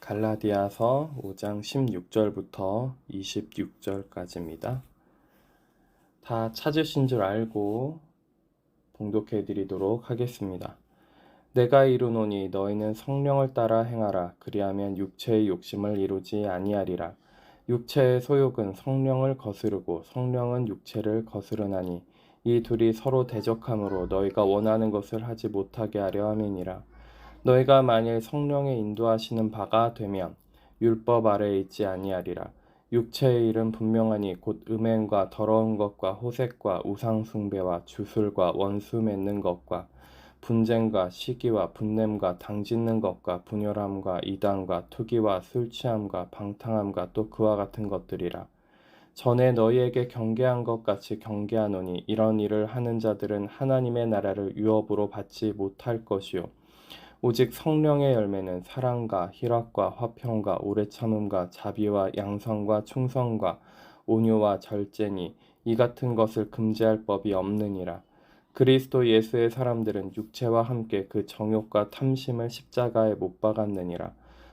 갈라디아서 5장 16절부터 26절까지입니다. 다 찾으신 줄 알고 봉독해 드리도록 하겠습니다. 내가 이르노니 너희는 성령을 따라 행하라. 그리하면 육체의 욕심을 이루지 아니하리라. 육체의 소욕은 성령을 거스르고 성령은 육체를 거스르나니 이 둘이 서로 대적함으로 너희가 원하는 것을 하지 못하게 하려 함이니라. 너희가 만일 성령의 인도하시는 바가 되면 율법 아래에 있지 아니하리라. 육체의 일은 분명하니 곧 음행과 더러운 것과 호색과 우상 숭배와 주술과 원수 맺는 것과 분쟁과 시기와 분냄과 당짓는 것과 분열함과 이단과 투기와 술 취함과 방탕함과 또 그와 같은 것들이라. 전에 너희에게 경계한 것 같이 경계하노니 이런 일을 하는 자들은 하나님의 나라를 유업으로 받지 못할 것이요 오직 성령의 열매는 사랑과 희락과 화평과 오래 참음과 자비와 양선과 충성과 온유와 절제니 이 같은 것을 금지할 법이 없느니라. 그리스도 예수의 사람들은 육체와 함께 그 정욕과 탐심을 십자가에 못 박았느니라.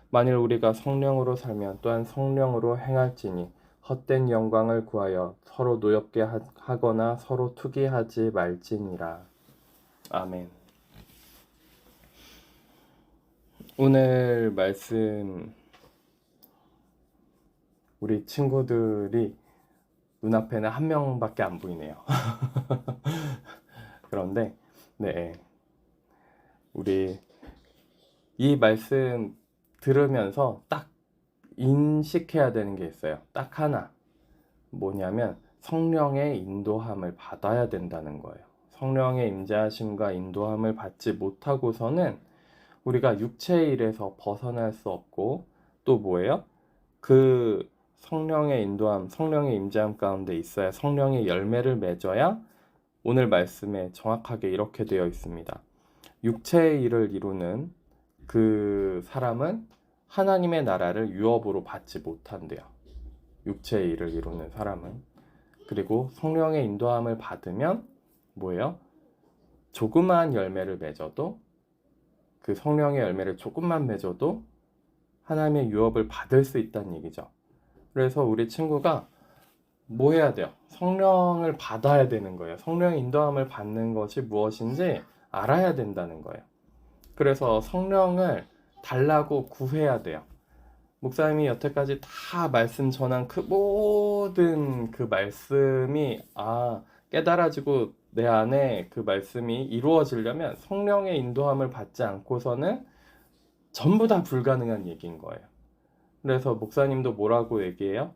만일 우리가 성령으로 살면 또한 성령으로 행할지니 헛된 영광을 구하여 서로 노엽게 하거나 서로 투기하지 말지니라. 아멘. 오늘 말씀 우리 친구들이 눈앞에는 한 명밖에 안 보이네요. 그런데 네, 우리 이 말씀 들으면서 딱 인식해야 되는 게 있어요. 딱 하나. 뭐냐면 성령의 인도함을 받아야 된다는 거예요. 성령의 임재하심과 인도함을 받지 못하고서는 우리가 육체의 일에서 벗어날 수 없고 또 뭐예요? 그 성령의 인도함, 성령의 임재함 가운데 있어야 성령의 열매를 맺어야 오늘 말씀에 정확하게 이렇게 되어 있습니다. 육체의 일을 이루는 그 사람은 하나님의 나라를 유업으로 받지 못한대요. 육체의 일을 이루는 사람은. 그리고 성령의 인도함을 받으면 뭐예요? 조그마한 열매를 맺어도 그 성령의 열매를 조금만 맺어도 하나님의 유업을 받을 수 있다는 얘기죠. 그래서 우리 친구가 뭐 해야 돼요? 성령을 받아야 되는 거예요. 성령의 인도함을 받는 것이 무엇인지 알아야 된다는 거예요. 그래서 성령을 달라고 구해야 돼요. 목사님이 여태까지 다 말씀 전한 그 모든 그 말씀이 깨달아지고 내 안에 그 말씀이 이루어지려면 성령의 인도함을 받지 않고서는 전부 다 불가능한 얘기인 거예요. 그래서 목사님도 뭐라고 얘기해요?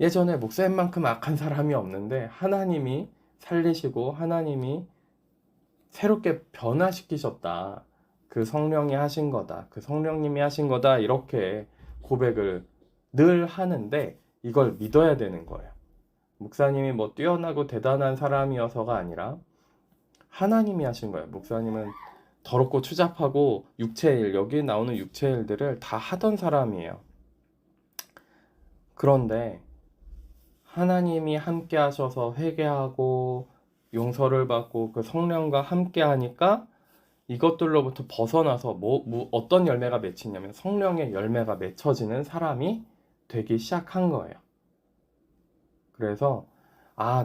예전에 목사님만큼 악한 사람이 없는데 하나님이 살리시고 하나님이 새롭게 변화시키셨다. 그 성령이 하신 거다. 그 성령님이 하신 거다. 이렇게 고백을 늘 하는데 이걸 믿어야 되는 거예요. 목사님이 뭐 뛰어나고 대단한 사람이어서가 아니라 하나님이 하신 거예요. 목사님은 더럽고 추잡하고 육체의 일, 여기 나오는 육체의 일들을 다 하던 사람이에요. 그런데 하나님이 함께 하셔서 회개하고 용서를 받고 그 성령과 함께 하니까 이것들로부터 벗어나서 어떤 열매가 맺히냐면 성령의 열매가 맺혀지는 사람이 되기 시작한 거예요. 그래서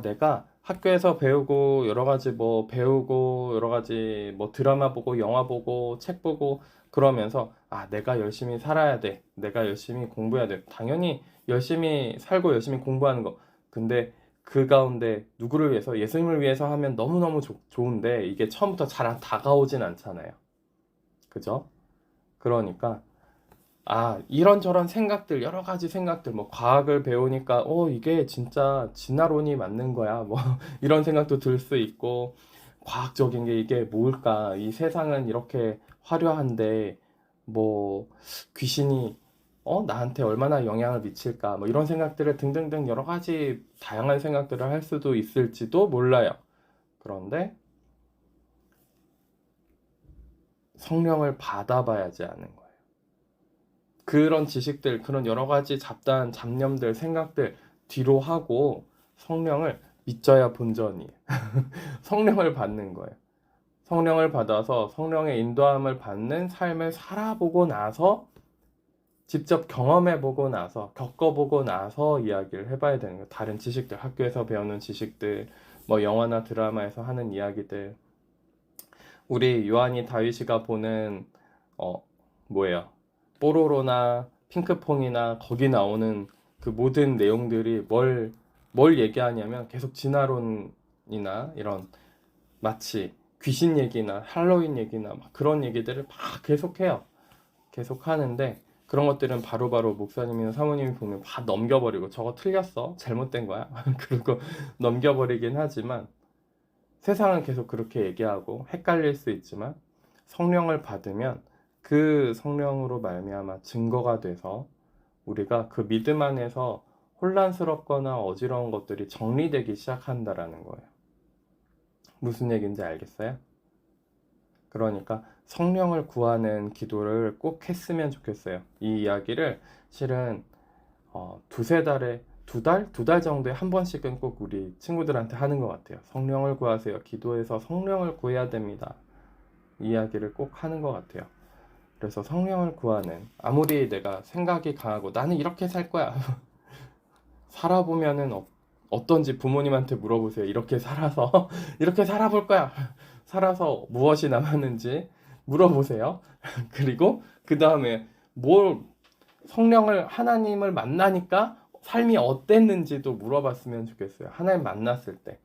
내가 학교에서 배우고 여러 가지 배우고 여러 가지 드라마 보고 영화 보고 책 보고 그러면서 내가 열심히 살아야 돼. 내가 열심히 공부해야 돼. 당연히 열심히 살고 열심히 공부하는 거. 근데 그 가운데 누구를 위해서 예수님을 위해서 하면 너무너무 좋은데 이게 처음부터 잘 다가오진 않잖아요. 그죠? 그러니까 이런저런 생각들, 여러 가지 생각들, 과학을 배우니까, 이게 진짜 진화론이 맞는 거야. 이런 생각도 들 수 있고, 과학적인 게 이게 뭘까? 이 세상은 이렇게 화려한데, 귀신이, 나한테 얼마나 영향을 미칠까? 이런 생각들을 등등등 여러 가지 다양한 생각들을 할 수도 있을지도 몰라요. 그런데, 성령을 받아봐야지 아는 거예요. 그런 지식들, 그런 여러 가지 잡념들, 생각들 뒤로 하고 성령을 믿져야 본전이에요. 성령을 받는 거예요. 성령을 받아서 성령의 인도함을 받는 삶을 살아보고 나서 직접 경험해보고 나서 겪어보고 나서 이야기를 해봐야 되는 거예요. 다른 지식들, 학교에서 배우는 지식들, 뭐 영화나 드라마에서 하는 이야기들, 우리 요한이 다윗이가 보는 뭐예요? 뽀로로나 핑크퐁이나 거기 나오는 그 모든 내용들이 뭘 얘기하냐면 계속 진화론이나 이런 마치 귀신 얘기나 할로윈 얘기나 막 그런 얘기들을 막 계속해요. 계속 하는데 그런 것들은 바로바로 목사님이나 사모님이 보면 다 넘겨버리고 저거 틀렸어, 잘못된 거야 그리고 넘겨버리긴 하지만 세상은 계속 그렇게 얘기하고 헷갈릴 수 있지만 성령을 받으면 그 성령으로 말미암아 증거가 돼서 우리가 그 믿음 안에서 혼란스럽거나 어지러운 것들이 정리되기 시작한다라는 거예요. 무슨 얘기인지 알겠어요? 그러니까 성령을 구하는 기도를 꼭 했으면 좋겠어요. 이 이야기를 실은 두세 달에 두 달 정도에 한 번씩은 꼭 우리 친구들한테 하는 것 같아요. 성령을 구하세요. 기도해서 성령을 구해야 됩니다. 이 이야기를 꼭 하는 것 같아요. 그래서 성령을 구하는, 아무리 내가 생각이 강하고 나는 이렇게 살 거야 살아보면은 어떤지 부모님한테 물어보세요. 이렇게 살아서 이렇게 살아볼 거야. 살아서 무엇이 남았는지 물어보세요. 그리고 그 다음에 뭘 성령을 하나님을 만나니까 삶이 어땠는지도 물어봤으면 좋겠어요. 하나님 만났을 때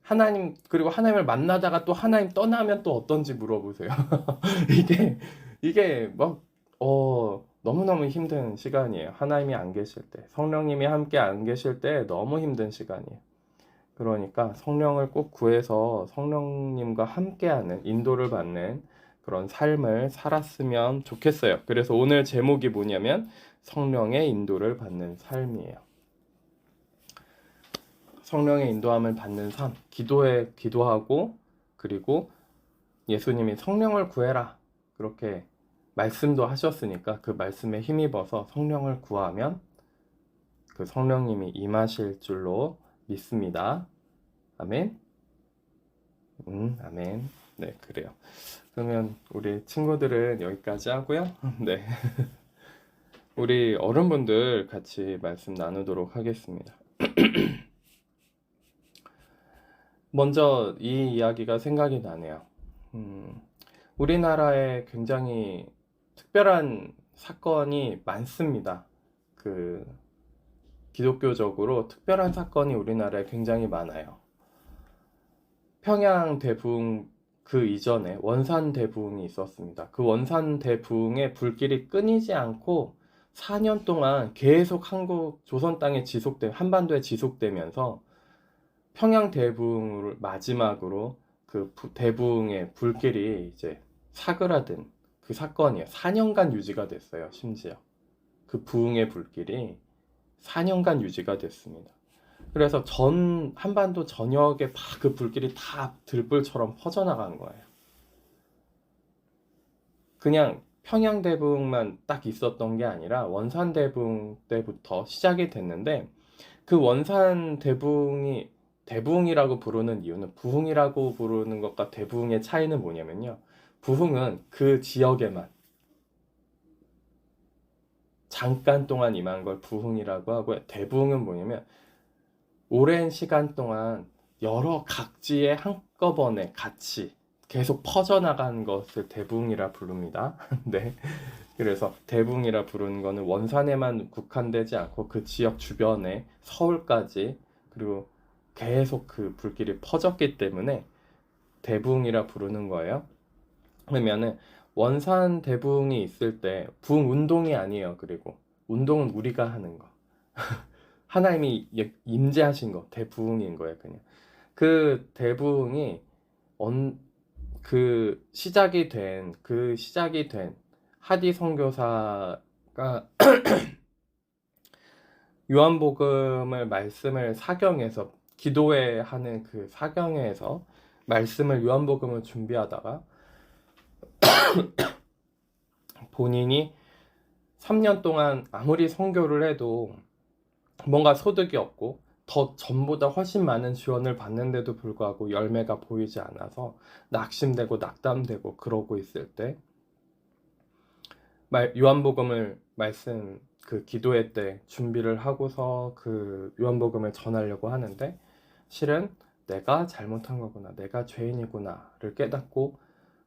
하나님, 그리고 하나님을 만나다가 또 하나님 떠나면 또 어떤지 물어보세요. 이게 이게 막 너무너무 힘든 시간이에요. 하나님이 안 계실 때, 성령님이 함께 안 계실 때 너무 힘든 시간이에요. 그러니까 성령을 꼭 구해서 성령님과 함께하는, 인도를 받는 그런 삶을 살았으면 좋겠어요. 그래서 오늘 제목이 뭐냐면 성령의 인도를 받는 삶이에요. 성령의 인도함을 받는 삶, 기도하고, 그리고 예수님이 성령을 구해라 그렇게 말씀도 하셨으니까 그 말씀에 힘입어서 성령을 구하면 그 성령님이 임하실 줄로 믿습니다. 아멘. 아멘. 네, 그래요. 그러면 우리 친구들은 여기까지 하고요. 네. 우리 어른분들 같이 말씀 나누도록 하겠습니다. 먼저 이 이야기가 생각이 나네요. 우리나라에 굉장히 특별한 사건이 많습니다. 그 기독교적으로 특별한 사건이 우리나라에 굉장히 많아요. 평양 대붕 그 이전에 원산 대붕이 있었습니다. 그 원산 대붕의 불길이 끊이지 않고 4년 동안 계속 조선 땅에 한반도에 지속되면서 평양 대붕을 마지막으로 그 대붕의 불길이 이제 사그라든 그 사건이에요. 4년간 유지가 됐어요. 심지어 그 부흥의 불길이 4년간 유지가 됐습니다. 그래서 한반도 전역에 막 그 불길이 다 들불처럼 퍼져나간 거예요. 그냥 평양 대붕만 딱 있었던 게 아니라 원산 대붕 때부터 시작이 됐는데, 그 원산 대붕이라고 부르는 이유는, 부흥이라고 부르는 것과 대붕의 차이는 뭐냐면요. 부흥은 그 지역에만 잠깐 동안 임한 걸 부흥이라고 하고요. 대붕은 뭐냐면 오랜 시간 동안 여러 각지에 한꺼번에 같이 계속 퍼져나간 것을 대붕이라 부릅니다. 네. 그래서 대붕이라 부르는 거는 원산에만 국한되지 않고 그 지역 주변에 서울까지, 그리고 계속 그 불길이 퍼졌기 때문에 대붕이라 부르는 거예요. 그러면은 원산 대붕이 있을 때 부흥 운동이 아니에요. 그리고 운동은 우리가 하는 거. 하나님이 임재하신 거, 대부흥인 거예요, 그냥. 그 대부흥이 그 시작이 된 하디 선교사가 요한복음을 말씀을 사경에서 기도회 하는 그 사경회에서 말씀을 요한복음을 준비하다가 본인이 3년 동안 아무리 선교를 해도 뭔가 소득이 없고 더 전보다 훨씬 많은 지원을 받는데도 불구하고 열매가 보이지 않아서 낙심되고 낙담되고 그러고 있을 때 요한복음을 말씀 그 기도회 때 준비를 하고서 그 요한복음을 전하려고 하는데 실은 내가 잘못한 거구나, 내가 죄인이구나를 깨닫고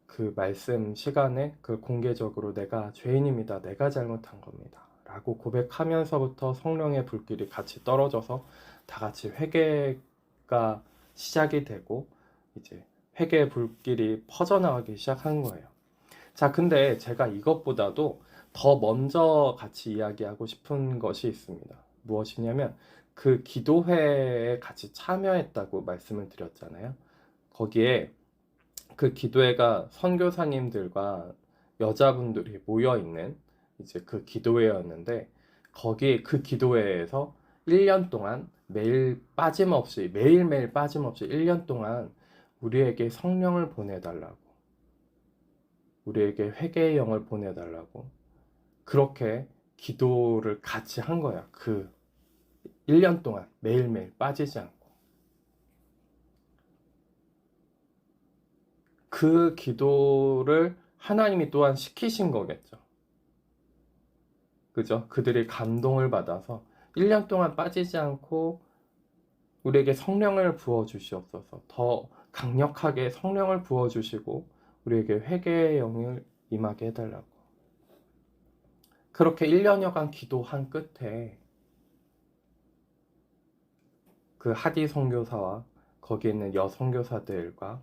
그 말씀 시간에 그 공개적으로 내가 죄인입니다, 내가 잘못한 겁니다 라고 고백하면서부터 성령의 불길이 같이 떨어져서 다 같이 회개가 시작이 되고 이제 회개의 불길이 퍼져나가기 시작한 거예요. 자, 근데 제가 이것보다도 더 먼저 같이 이야기하고 싶은 것이 있습니다. 무엇이냐면 그 기도회에 같이 참여했다고 말씀을 드렸잖아요. 거기에 그 기도회가 선교사님들과 여자분들이 모여 있는 이제 그 기도회였는데 거기 그 기도회에서 1년 동안 매일매일 빠짐없이 1년 동안 우리에게 성령을 보내달라고, 우리에게 회개의 영을 보내달라고 그렇게 기도를 같이 한 거야. 그 1년 동안 매일매일 빠지지 않고. 그 기도를 하나님이 또한 시키신 거겠죠. 그죠? 그들이 감동을 받아서 1년 동안 빠지지 않고 우리에게 성령을 부어주시옵소서. 더 강력하게 성령을 부어주시고 우리에게 회개의 영을 임하게 해달라고. 그렇게 1년여간 기도한 끝에 그 하디 선교사와 거기 있는 여선교사들과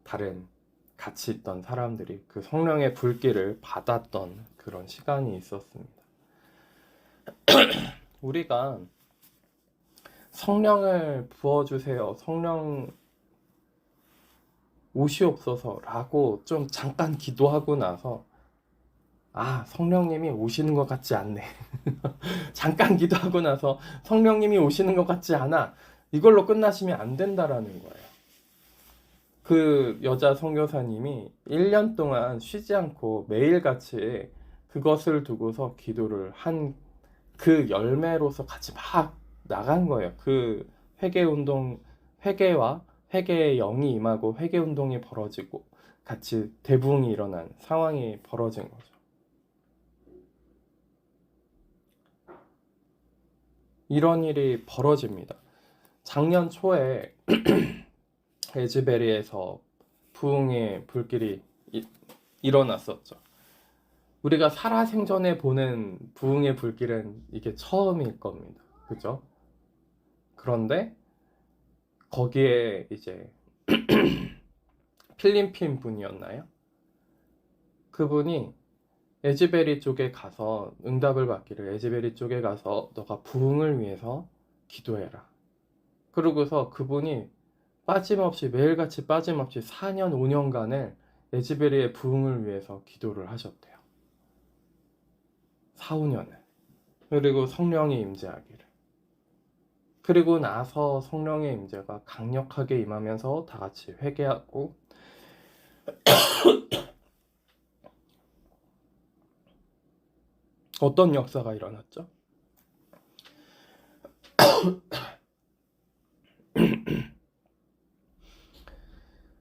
다른 같이 있던 사람들이 그 성령의 불길을 받았던 그런 시간이 있었습니다. 우리가 성령을 부어주세요, 성령 오시옵소서 라고 좀 잠깐 기도하고 나서 성령님이 오시는 것 같지 않네. 잠깐 기도하고 나서 성령님이 오시는 것 같지 않아, 이걸로 끝나시면 안 된다라는 거예요. 그 여자 선교사님이 1년 동안 쉬지 않고 매일같이 그것을 두고서 기도를 한 그 열매로서 같이 막 나간 거예요. 그 회개운동, 회개와 회개의 영이 임하고 회개운동이 벌어지고 같이 대붕이 일어난 상황이 벌어진 거죠. 이런 일이 벌어집니다. 작년 초에 에즈베리에서 부흥의 불길이 일어났었죠. 우리가 살아생전에 보는 부흥의 불길은 이게 처음일 겁니다. 그죠? 그런데 거기에 이제 필리핀 분이었나요? 그분이 에즈베리 쪽에 가서 응답을 받기를, 에즈베리 쪽에 가서 너가 부흥을 위해서 기도해라. 그러고서 그분이 빠짐없이 매일같이 빠짐없이 4년 5년간을 에즈베리의 부흥을 위해서 기도를 하셨대요. 4, 5년을. 그리고 성령이 임재하기를. 그리고 나서 성령의 임재가 강력하게 임하면서 다 같이 회개하고 어떤 역사가 일어났죠?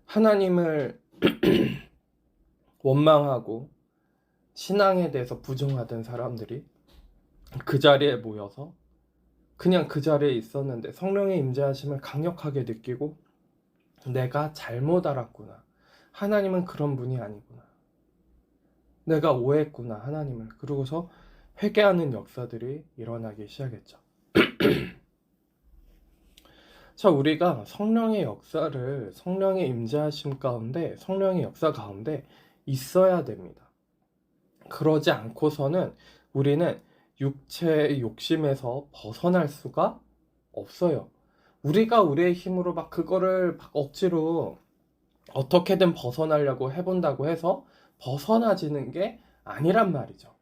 하나님을 원망하고 신앙에 대해서 부정하던 사람들이 그 자리에 모여서 그냥 그 자리에 있었는데 성령의 임재하심을 강력하게 느끼고 내가 잘못 알았구나, 하나님은 그런 분이 아니구나, 내가 오해했구나 하나님을. 그러고서 회개하는 역사들이 일어나기 시작했죠. 자, 우리가 성령의 역사를, 성령의 임재하심 가운데, 성령의 역사 가운데 있어야 됩니다. 그러지 않고서는 우리는 육체의 욕심에서 벗어날 수가 없어요. 우리가 우리의 힘으로 막 그거를 막 억지로 어떻게든 벗어나려고 해본다고 해서 벗어나지는 게 아니란 말이죠.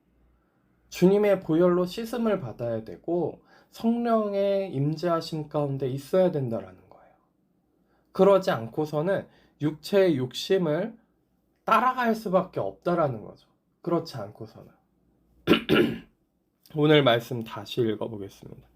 주님의 보혈로 씻음을 받아야 되고 성령의 임재하심 가운데 있어야 된다라는 거예요. 그러지 않고서는 육체의 욕심을 따라갈 수밖에 없다라는 거죠. 그렇지 않고서는. 오늘 말씀 다시 읽어보겠습니다.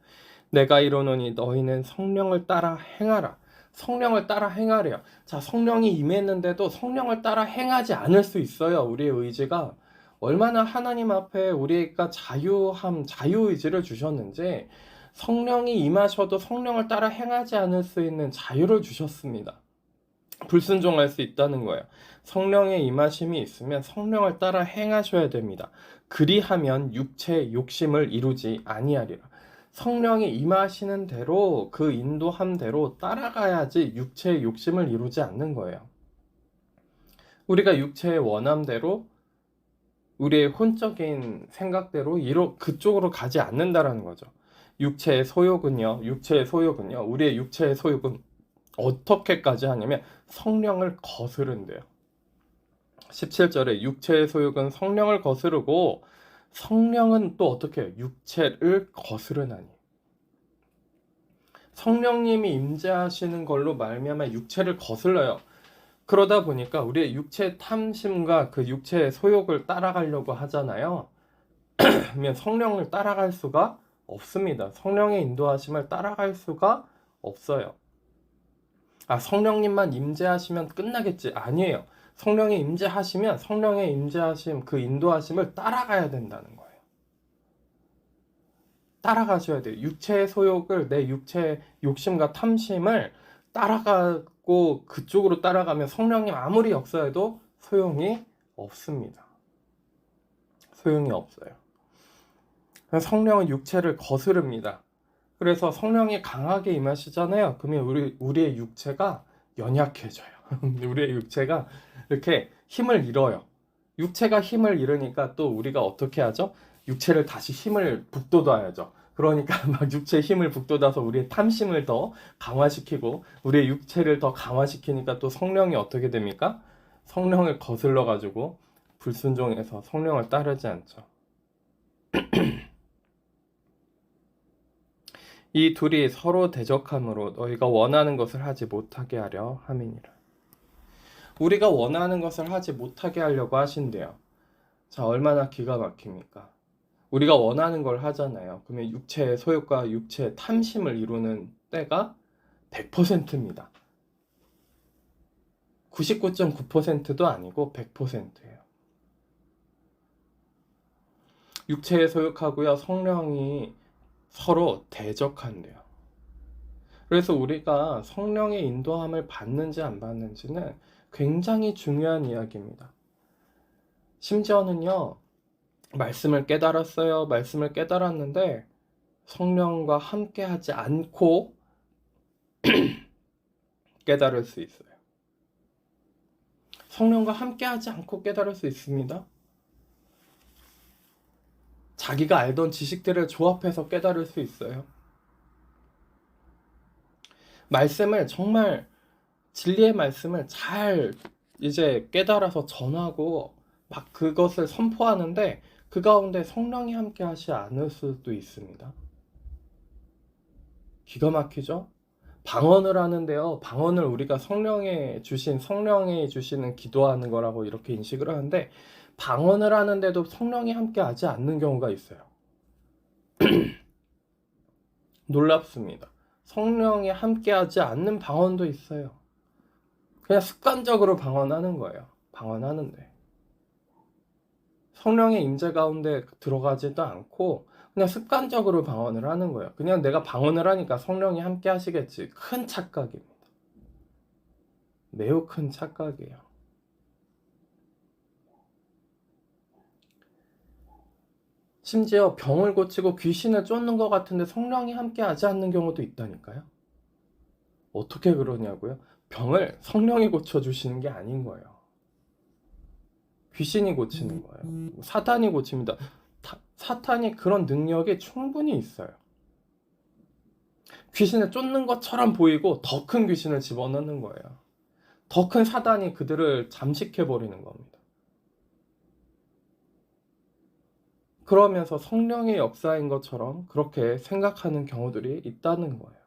내가 이르노니 너희는 성령을 따라 행하라. 성령을 따라 행하래요. 자, 성령이 임했는데도 성령을 따라 행하지 않을 수 있어요. 우리의 의지가 얼마나 하나님 앞에 우리가 자유의지를 주셨는지 성령이 임하셔도 성령을 따라 행하지 않을 수 있는 자유를 주셨습니다. 불순종할 수 있다는 거예요. 성령의 임하심이 있으면 성령을 따라 행하셔야 됩니다. 그리하면 육체의 욕심을 이루지 아니하리라. 성령이 임하시는 대로 그 인도함대로 따라가야지 육체의 욕심을 이루지 않는 거예요. 우리가 육체의 원함대로 우리의 혼적인 생각대로 그쪽으로 가지 않는다라는 거죠. 육체의 소욕은요, 우리의 육체의 소욕은 어떻게까지 하냐면 성령을 거스른대요. 17절에 육체의 소욕은 성령을 거스르고 성령은 또 어떻게 해요? 육체를 거스르나니. 성령님이 임재하시는 걸로 말미암아 육체를 거슬러요. 그러다 보니까 우리의 육체의 탐심과 그 육체의 소욕을 따라가려고 하잖아요. 그러면 성령을 따라갈 수가 없습니다. 성령의 인도하심을 따라갈 수가 없어요. 성령님만 임재하시면 끝나겠지. 아니에요. 성령이 임재하시면 성령의 임재하심, 그 인도하심을 따라가야 된다는 거예요. 따라가셔야 돼요. 육체의 소욕을, 내 육체의 욕심과 탐심을 따라가고 그쪽으로 따라가면 성령님 아무리 역사해도 소용이 없습니다. 소용이 없어요. 성령은 육체를 거스릅니다. 그래서 성령이 강하게 임하시잖아요. 그러면 우리의 육체가 연약해져요. 우리의 육체가 이렇게 힘을 잃어요. 육체가 힘을 잃으니까 또 우리가 어떻게 하죠? 육체를 다시 힘을 북돋아야죠. 그러니까 막 육체의 힘을 북돋아서 우리의 탐심을 더 강화시키고 우리의 육체를 더 강화시키니까 또 성령이 어떻게 됩니까? 성령을 거슬러 가지고 불순종해서 성령을 따르지 않죠. 이 둘이 서로 대적함으로 너희가 원하는 것을 하지 못하게 하려 함이니라. 우리가 원하는 것을 하지 못하게 하려고 하신대요. 자, 얼마나 기가 막힙니까? 우리가 원하는 걸 하잖아요. 그러면 육체의 소욕과 육체의 탐심을 이루는 때가 100%입니다. 99.9%도 아니고 100%예요. 육체의 소욕하고요, 성령이 서로 대적한대요. 그래서 우리가 성령의 인도함을 받는지 안 받는지는 굉장히 중요한 이야기입니다. 심지어는요, 말씀을 깨달았어요. 말씀을 깨달았는데 성령과 함께 하지 않고 깨달을 수 있어요. 성령과 함께 하지 않고 깨달을 수 있습니다. 자기가 알던 지식들을 조합해서 깨달을 수 있어요. 말씀을 정말 진리의 말씀을 잘 이제 깨달아서 전하고 막 그것을 선포하는데 그 가운데 성령이 함께 하지 않을 수도 있습니다. 기가 막히죠? 방언을 하는데요. 방언을 우리가 성령이 주시는 기도하는 거라고 이렇게 인식을 하는데 방언을 하는데도 성령이 함께 하지 않는 경우가 있어요. 놀랍습니다. 성령이 함께 하지 않는 방언도 있어요. 그냥 습관적으로 방언하는 거예요. 방언하는데. 성령의 임재 가운데 들어가지도 않고 그냥 습관적으로 방언을 하는 거예요. 그냥 내가 방언을 하니까 성령이 함께 하시겠지. 큰 착각입니다. 매우 큰 착각이에요. 심지어 병을 고치고 귀신을 쫓는 것 같은데 성령이 함께 하지 않는 경우도 있다니까요. 어떻게 그러냐고요? 병을 성령이 고쳐주시는 게 아닌 거예요. 귀신이 고치는 거예요. 사탄이 고칩니다. 사탄이 그런 능력이 충분히 있어요. 귀신을 쫓는 것처럼 보이고 더 큰 귀신을 집어넣는 거예요. 더 큰 사단이 그들을 잠식해버리는 겁니다. 그러면서 성령의 역사인 것처럼 그렇게 생각하는 경우들이 있다는 거예요.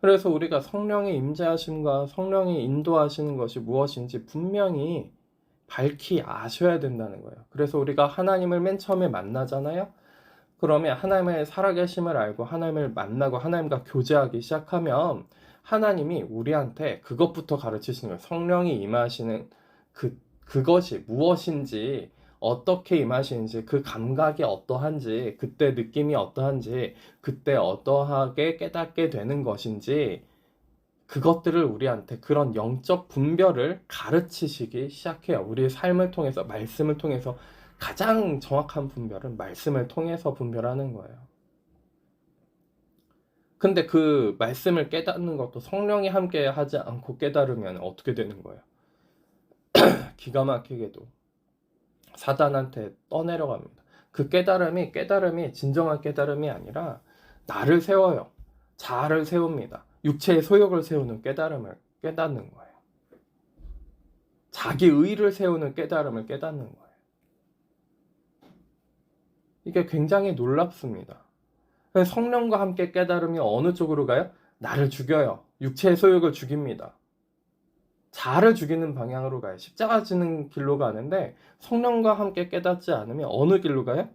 그래서 우리가 성령의 임재하심과 성령이 인도하시는 것이 무엇인지 분명히 밝히 아셔야 된다는 거예요. 그래서 우리가 하나님을 맨 처음에 만나잖아요. 그러면 하나님의 살아계심을 알고 하나님을 만나고 하나님과 교제하기 시작하면 하나님이 우리한테 그것부터 가르치시는 거예요. 성령이 임하시는 그것이 무엇인지, 어떻게 임하시는지, 그 감각이 어떠한지, 그때 느낌이 어떠한지, 그때 어떠하게 깨닫게 되는 것인지, 그것들을 우리한테 그런 영적 분별을 가르치시기 시작해요. 우리의 삶을 통해서, 말씀을 통해서 가장 정확한 분별은 말씀을 통해서 분별하는 거예요. 근데 그 말씀을 깨닫는 것도 성령이 함께 하지 않고 깨달으면 어떻게 되는 거예요? 기가 막히게도 사단한테 떠내려갑니다. 그 깨달음이 진정한 깨달음이 아니라 나를 세워요. 자아를 세웁니다. 육체의 소욕을 세우는 깨달음을 깨닫는 거예요. 자기 의를 세우는 깨달음을 깨닫는 거예요. 이게 굉장히 놀랍습니다. 성령과 함께 깨달음이 어느 쪽으로 가요? 나를 죽여요. 육체의 소욕을 죽입니다. 자아를 죽이는 방향으로 가요. 십자가 지는 길로 가는데 성령과 함께 깨닫지 않으면 어느 길로 가요?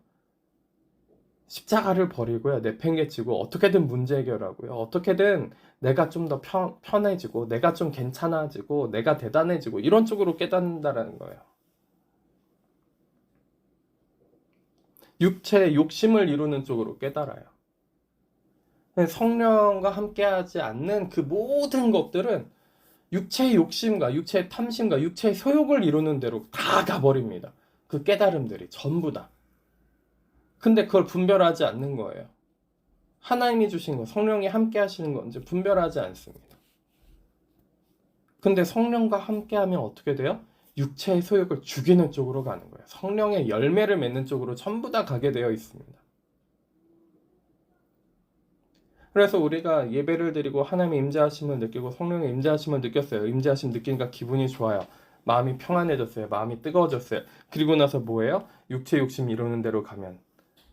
십자가를 버리고요. 내팽개치고 어떻게든 문제 해결하고요. 어떻게든 내가 좀 더 편해지고 내가 좀 괜찮아지고 내가 대단해지고 이런 쪽으로 깨닫는다는 거예요. 육체의 욕심을 이루는 쪽으로 깨달아요. 성령과 함께하지 않는 그 모든 것들은 육체의 욕심과 육체의 탐심과 육체의 소욕을 이루는 대로 다 가버립니다. 그 깨달음들이 전부 다. 근데 그걸 분별하지 않는 거예요. 하나님이 주신 거, 성령이 함께 하시는 건지 분별하지 않습니다. 근데 성령과 함께 하면 어떻게 돼요? 육체의 소욕을 죽이는 쪽으로 가는 거예요. 성령의 열매를 맺는 쪽으로 전부 다 가게 되어 있습니다. 그래서 우리가 예배를 드리고 하나님의 임재하심을 느끼고 성령의 임재하심을 느꼈어요. 임재하심 느끼니까 기분이 좋아요. 마음이 평안해졌어요. 마음이 뜨거워졌어요. 그리고 나서 뭐예요? 육체 욕심 이루는 대로 가면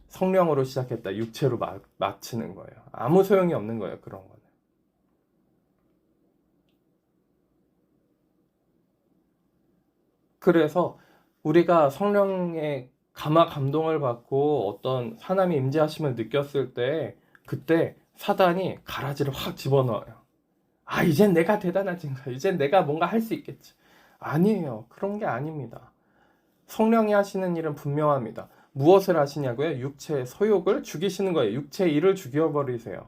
성령으로 시작했다. 육체로 마치는 거예요. 아무 소용이 없는 거예요. 그런 거는. 그래서 우리가 성령의 감동을 받고 어떤 하나님의 임재하심을 느꼈을 때 그때 사단이 가라지를 확 집어넣어요. 아, 이젠 내가 대단해진 거야. 이젠 내가 뭔가 할 수 있겠지. 아니에요. 그런 게 아닙니다. 성령이 하시는 일은 분명합니다. 무엇을 하시냐고요? 육체의 소욕을 죽이시는 거예요. 육체의 일을 죽여버리세요.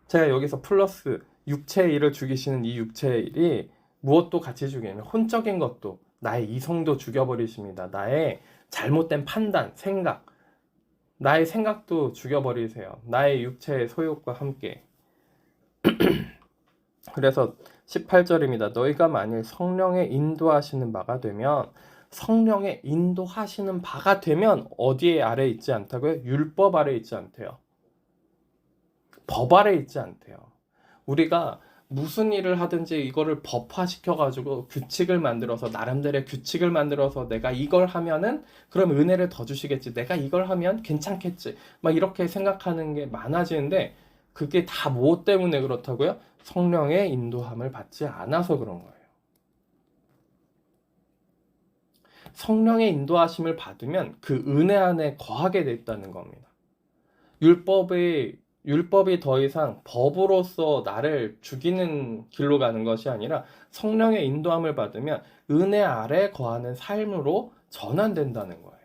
제가 여기서 플러스 육체의 일을 죽이시는 이 육체의 일이 무엇도 같이 죽이면 혼적인 것도 나의 이성도 죽여버리십니다. 나의 잘못된 판단, 생각, 나의 생각도 죽여버리세요. 나의 육체의 소욕과 함께. 그래서 18절입니다. 너희가 만일 성령의 인도하시는 바가 되면 성령의 인도하시는 바가 되면 어디에 아래 있지 않다고요? 율법 아래 있지 않대요. 법 아래 있지 않대요. 우리가 무슨 일을 하든지 이거를 법화시켜가지고 규칙을 만들어서 나름대로의 규칙을 만들어서 내가 이걸 하면은 그럼 은혜를 더 주시겠지. 내가 이걸 하면 괜찮겠지. 막 이렇게 생각하는 게 많아지는데 그게 다 무엇 때문에 그렇다고요? 성령의 인도함을 받지 않아서 그런 거예요. 성령의 인도하심을 받으면 그 은혜 안에 거하게 됐다는 겁니다. 율법이 더 이상 법으로서 나를 죽이는 길로 가는 것이 아니라 성령의 인도함을 받으면 은혜 아래 거하는 삶으로 전환된다는 거예요.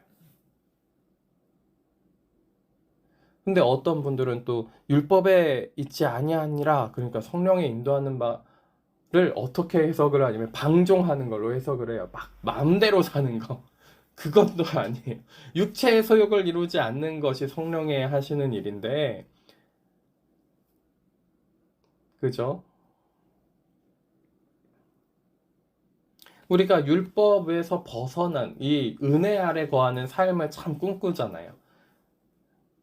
근데 어떤 분들은 또 율법에 있지 아니하니라, 그러니까 성령의 인도하는 바를 어떻게 해석을 하냐면 방종하는 걸로 해석을 해요. 막 마음대로 사는 거. 그것도 아니에요. 육체의 소욕을 이루지 않는 것이 성령의 하시는 일인데, 그죠? 우리가 율법에서 벗어난 이 은혜 아래 거하는 삶을 참 꿈꾸잖아요.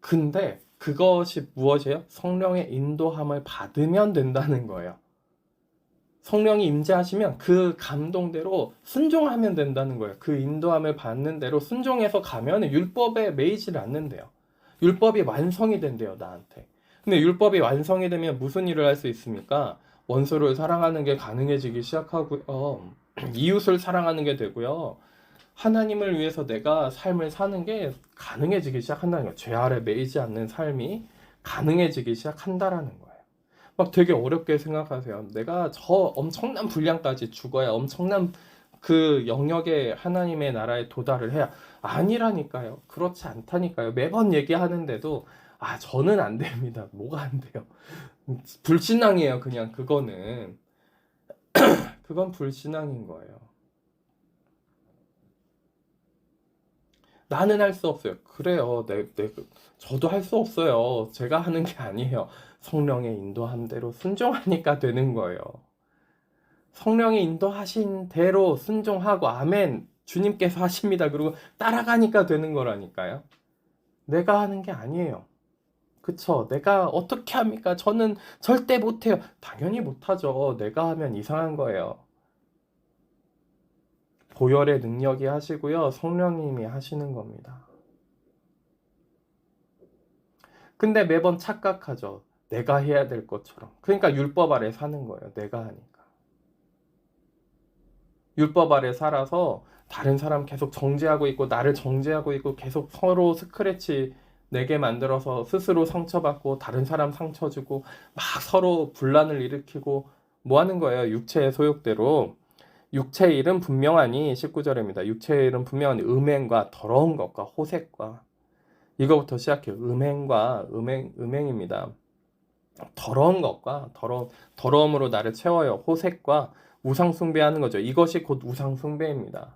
근데 그것이 무엇이에요? 성령의 인도함을 받으면 된다는 거예요. 성령이 임재하시면 그 감동대로 순종하면 된다는 거예요. 그 인도함을 받는 대로 순종해서 가면 율법에 매이질 않는데요. 율법이 완성이 된대요, 나한테. 근데 율법이 완성이 되면 무슨 일을 할 수 있습니까? 원수를 사랑하는 게 가능해지기 시작하고요. 이웃을 사랑하는 게 되고요. 하나님을 위해서 내가 삶을 사는 게 가능해지기 시작한다는 거예요. 죄 아래 매이지 않는 삶이 가능해지기 시작한다라는 거예요. 막 되게 어렵게 생각하세요. 내가 저 엄청난 분량까지 죽어야 엄청난 그 영역에 하나님의 나라에 도달을 해야. 아니라니까요. 그렇지 않다니까요. 매번 얘기하는데도 저는 안 됩니다. 뭐가 안 돼요? 불신앙이에요. 그냥 그건 불신앙인 거예요. 나는 할 수 없어요. 그래요. 저도 할 수 없어요. 제가 하는 게 아니에요. 성령의 인도함대로 순종하니까 되는 거예요. 성령이 인도하신 대로 순종하고 아멘. 주님께서 하십니다. 그리고 따라가니까 되는 거라니까요. 내가 하는 게 아니에요. 그쵸? 내가 어떻게 합니까? 저는 절대 못해요. 당연히 못하죠. 내가 하면 이상한 거예요. 보혈의 능력이 하시고요. 성령님이 하시는 겁니다. 근데 매번 착각하죠. 내가 해야 될 것처럼. 그러니까 율법 아래 사는 거예요. 내가 하니까. 율법 아래 살아서 다른 사람 계속 정죄하고 있고 나를 정죄하고 있고 계속 서로 스크래치 내게 만들어서 스스로 상처받고 다른 사람 상처 주고 막 서로 분란을 일으키고 뭐 하는 거예요? 육체의 소욕대로. 육체의 일은 분명하니 19절입니다. 육체의 일은 분명하니 음행과 더러운 것과 호색과 이거부터 시작해요. 음행입니다. 더러운 것과 더러움으로 나를 채워요. 호색과 우상 숭배하는 거죠. 이것이 곧 우상 숭배입니다.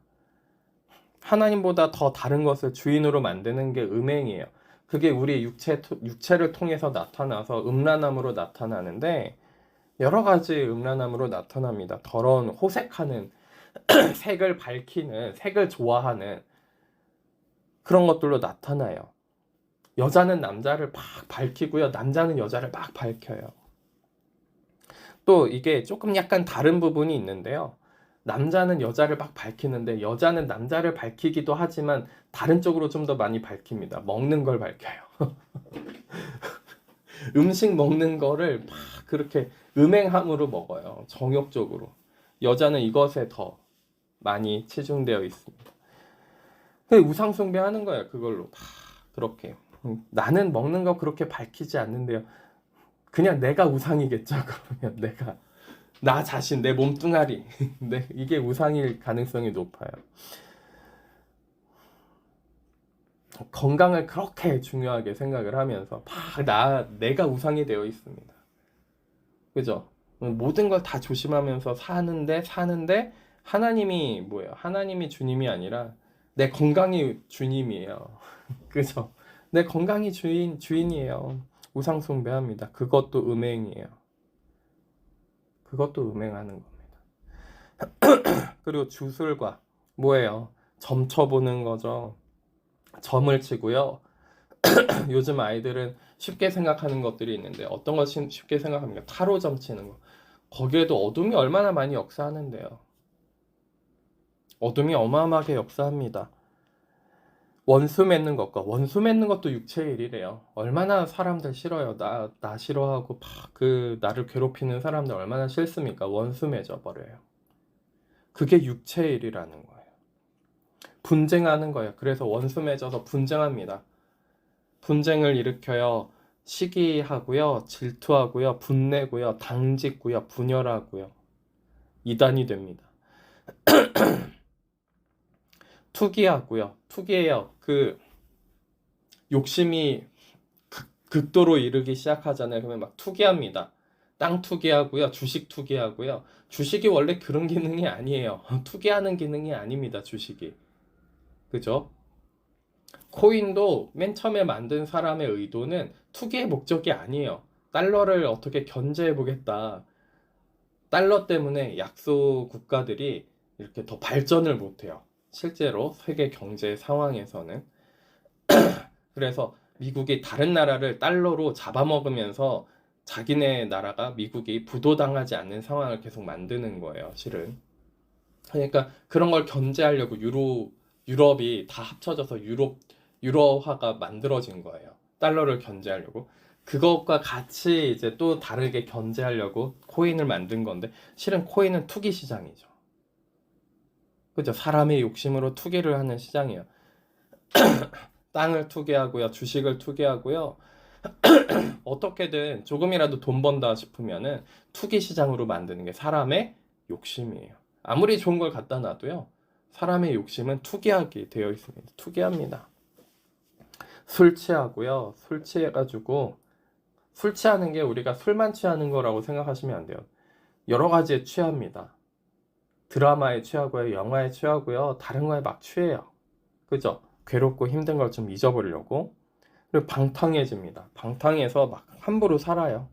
하나님보다 더 다른 것을 주인으로 만드는 게 음행이에요. 그게 우리 육체를 통해서 나타나서 음란함으로 나타나는데 여러 가지 음란함으로 나타납니다. 더러운 호색하는 색을 밝히는 색을 좋아하는 그런 것들로 나타나요. 여자는 남자를 막 밝히고요. 남자는 여자를 막 밝혀요. 또 이게 조금 약간 다른 부분이 있는데요. 남자는 여자를 막 밝히는데 여자는 남자를 밝히기도 하지만 다른 쪽으로 좀 더 많이 밝힙니다. 먹는 걸 밝혀요. 음식 먹는 거를 막 그렇게 음행함으로 먹어요. 정욕적으로. 여자는 이것에 더 많이 치중되어 있습니다. 우상 숭배하는 거예요. 그걸로 막 그렇게. 나는 먹는 거 그렇게 밝히지 않는데요. 그냥 내가 우상이겠죠. 그러면 나 자신, 내 몸뚱아리 이게 우상일 가능성이 높아요. 건강을 그렇게 중요하게 생각을 하면서 내가 우상이 되어 있습니다. 그죠? 모든 걸 다 조심하면서 사는데 하나님이 뭐예요? 하나님이 주님이 아니라 내 건강이 주님이에요. 그죠? 내 건강이 주인이에요. 우상 숭배합니다. 그것도 음행이에요. 그것도 음행하는 겁니다. 그리고 주술과 뭐예요? 점 쳐보는 거죠. 점을 치고요. 요즘 아이들은 쉽게 생각하는 것들이 있는데 어떤 걸 쉽게 생각합니까? 타로 점 치는 거. 거기에도 어둠이 얼마나 많이 역사하는데요. 어둠이 어마어마하게 역사합니다. 원수 맺는 것도 육체의 일이래요. 얼마나 사람들 싫어요. 나 싫어하고 나를 괴롭히는 사람들 얼마나 싫습니까? 원수 맺어버려요. 그게 육체의 일이라는 거예요. 분쟁하는 거예요. 그래서 원수 맺어서 분쟁합니다. 분쟁을 일으켜요. 시기하고요. 질투하고요. 분내고요. 당짓고요. 분열하고요. 이단이 됩니다. 투기하고요. 투기예요. 욕심이 극도로 이르기 시작하잖아요. 그러면 막 투기합니다. 땅 투기하고요. 주식 투기하고요. 주식이 원래 그런 기능이 아니에요. 투기하는 기능이 아닙니다. 주식이. 그죠? 코인도 맨 처음에 만든 사람의 의도는 투기의 목적이 아니에요. 달러를 어떻게 견제해 보겠다. 달러 때문에 약소 국가들이 이렇게 더 발전을 못해요. 실제로 세계 경제 상황에서는. 그래서 미국이 다른 나라를 달러로 잡아먹으면서 자기네 나라가 미국이 부도당하지 않는 상황을 계속 만드는 거예요, 실은. 그러니까 그런 걸 견제하려고 유럽이 다 합쳐져서 유로화가 만들어진 거예요. 달러를 견제하려고. 그것과 같이 이제 또 다르게 견제하려고 코인을 만든 건데 실은 코인은 투기 시장이죠. 그죠? 사람의 욕심으로 투기를 하는 시장이에요. 땅을 투기하고요, 주식을 투기하고요. 어떻게든 조금이라도 돈 번다 싶으면은 투기 시장으로 만드는 게 사람의 욕심이에요. 아무리 좋은 걸 갖다 놔도요, 사람의 욕심은 투기하게 되어 있습니다. 투기합니다. 술 취하고요. 술 취해가지고 술 취하는 게 우리가 술만 취하는 거라고 생각하시면 안 돼요. 여러 가지에 취합니다. 드라마에 취하고요, 영화에 취하고요, 다른 거에 막 취해요. 그죠? 괴롭고 힘든 걸 좀 잊어버리려고. 그리고 방탕해집니다. 방탕해서 막 함부로 살아요.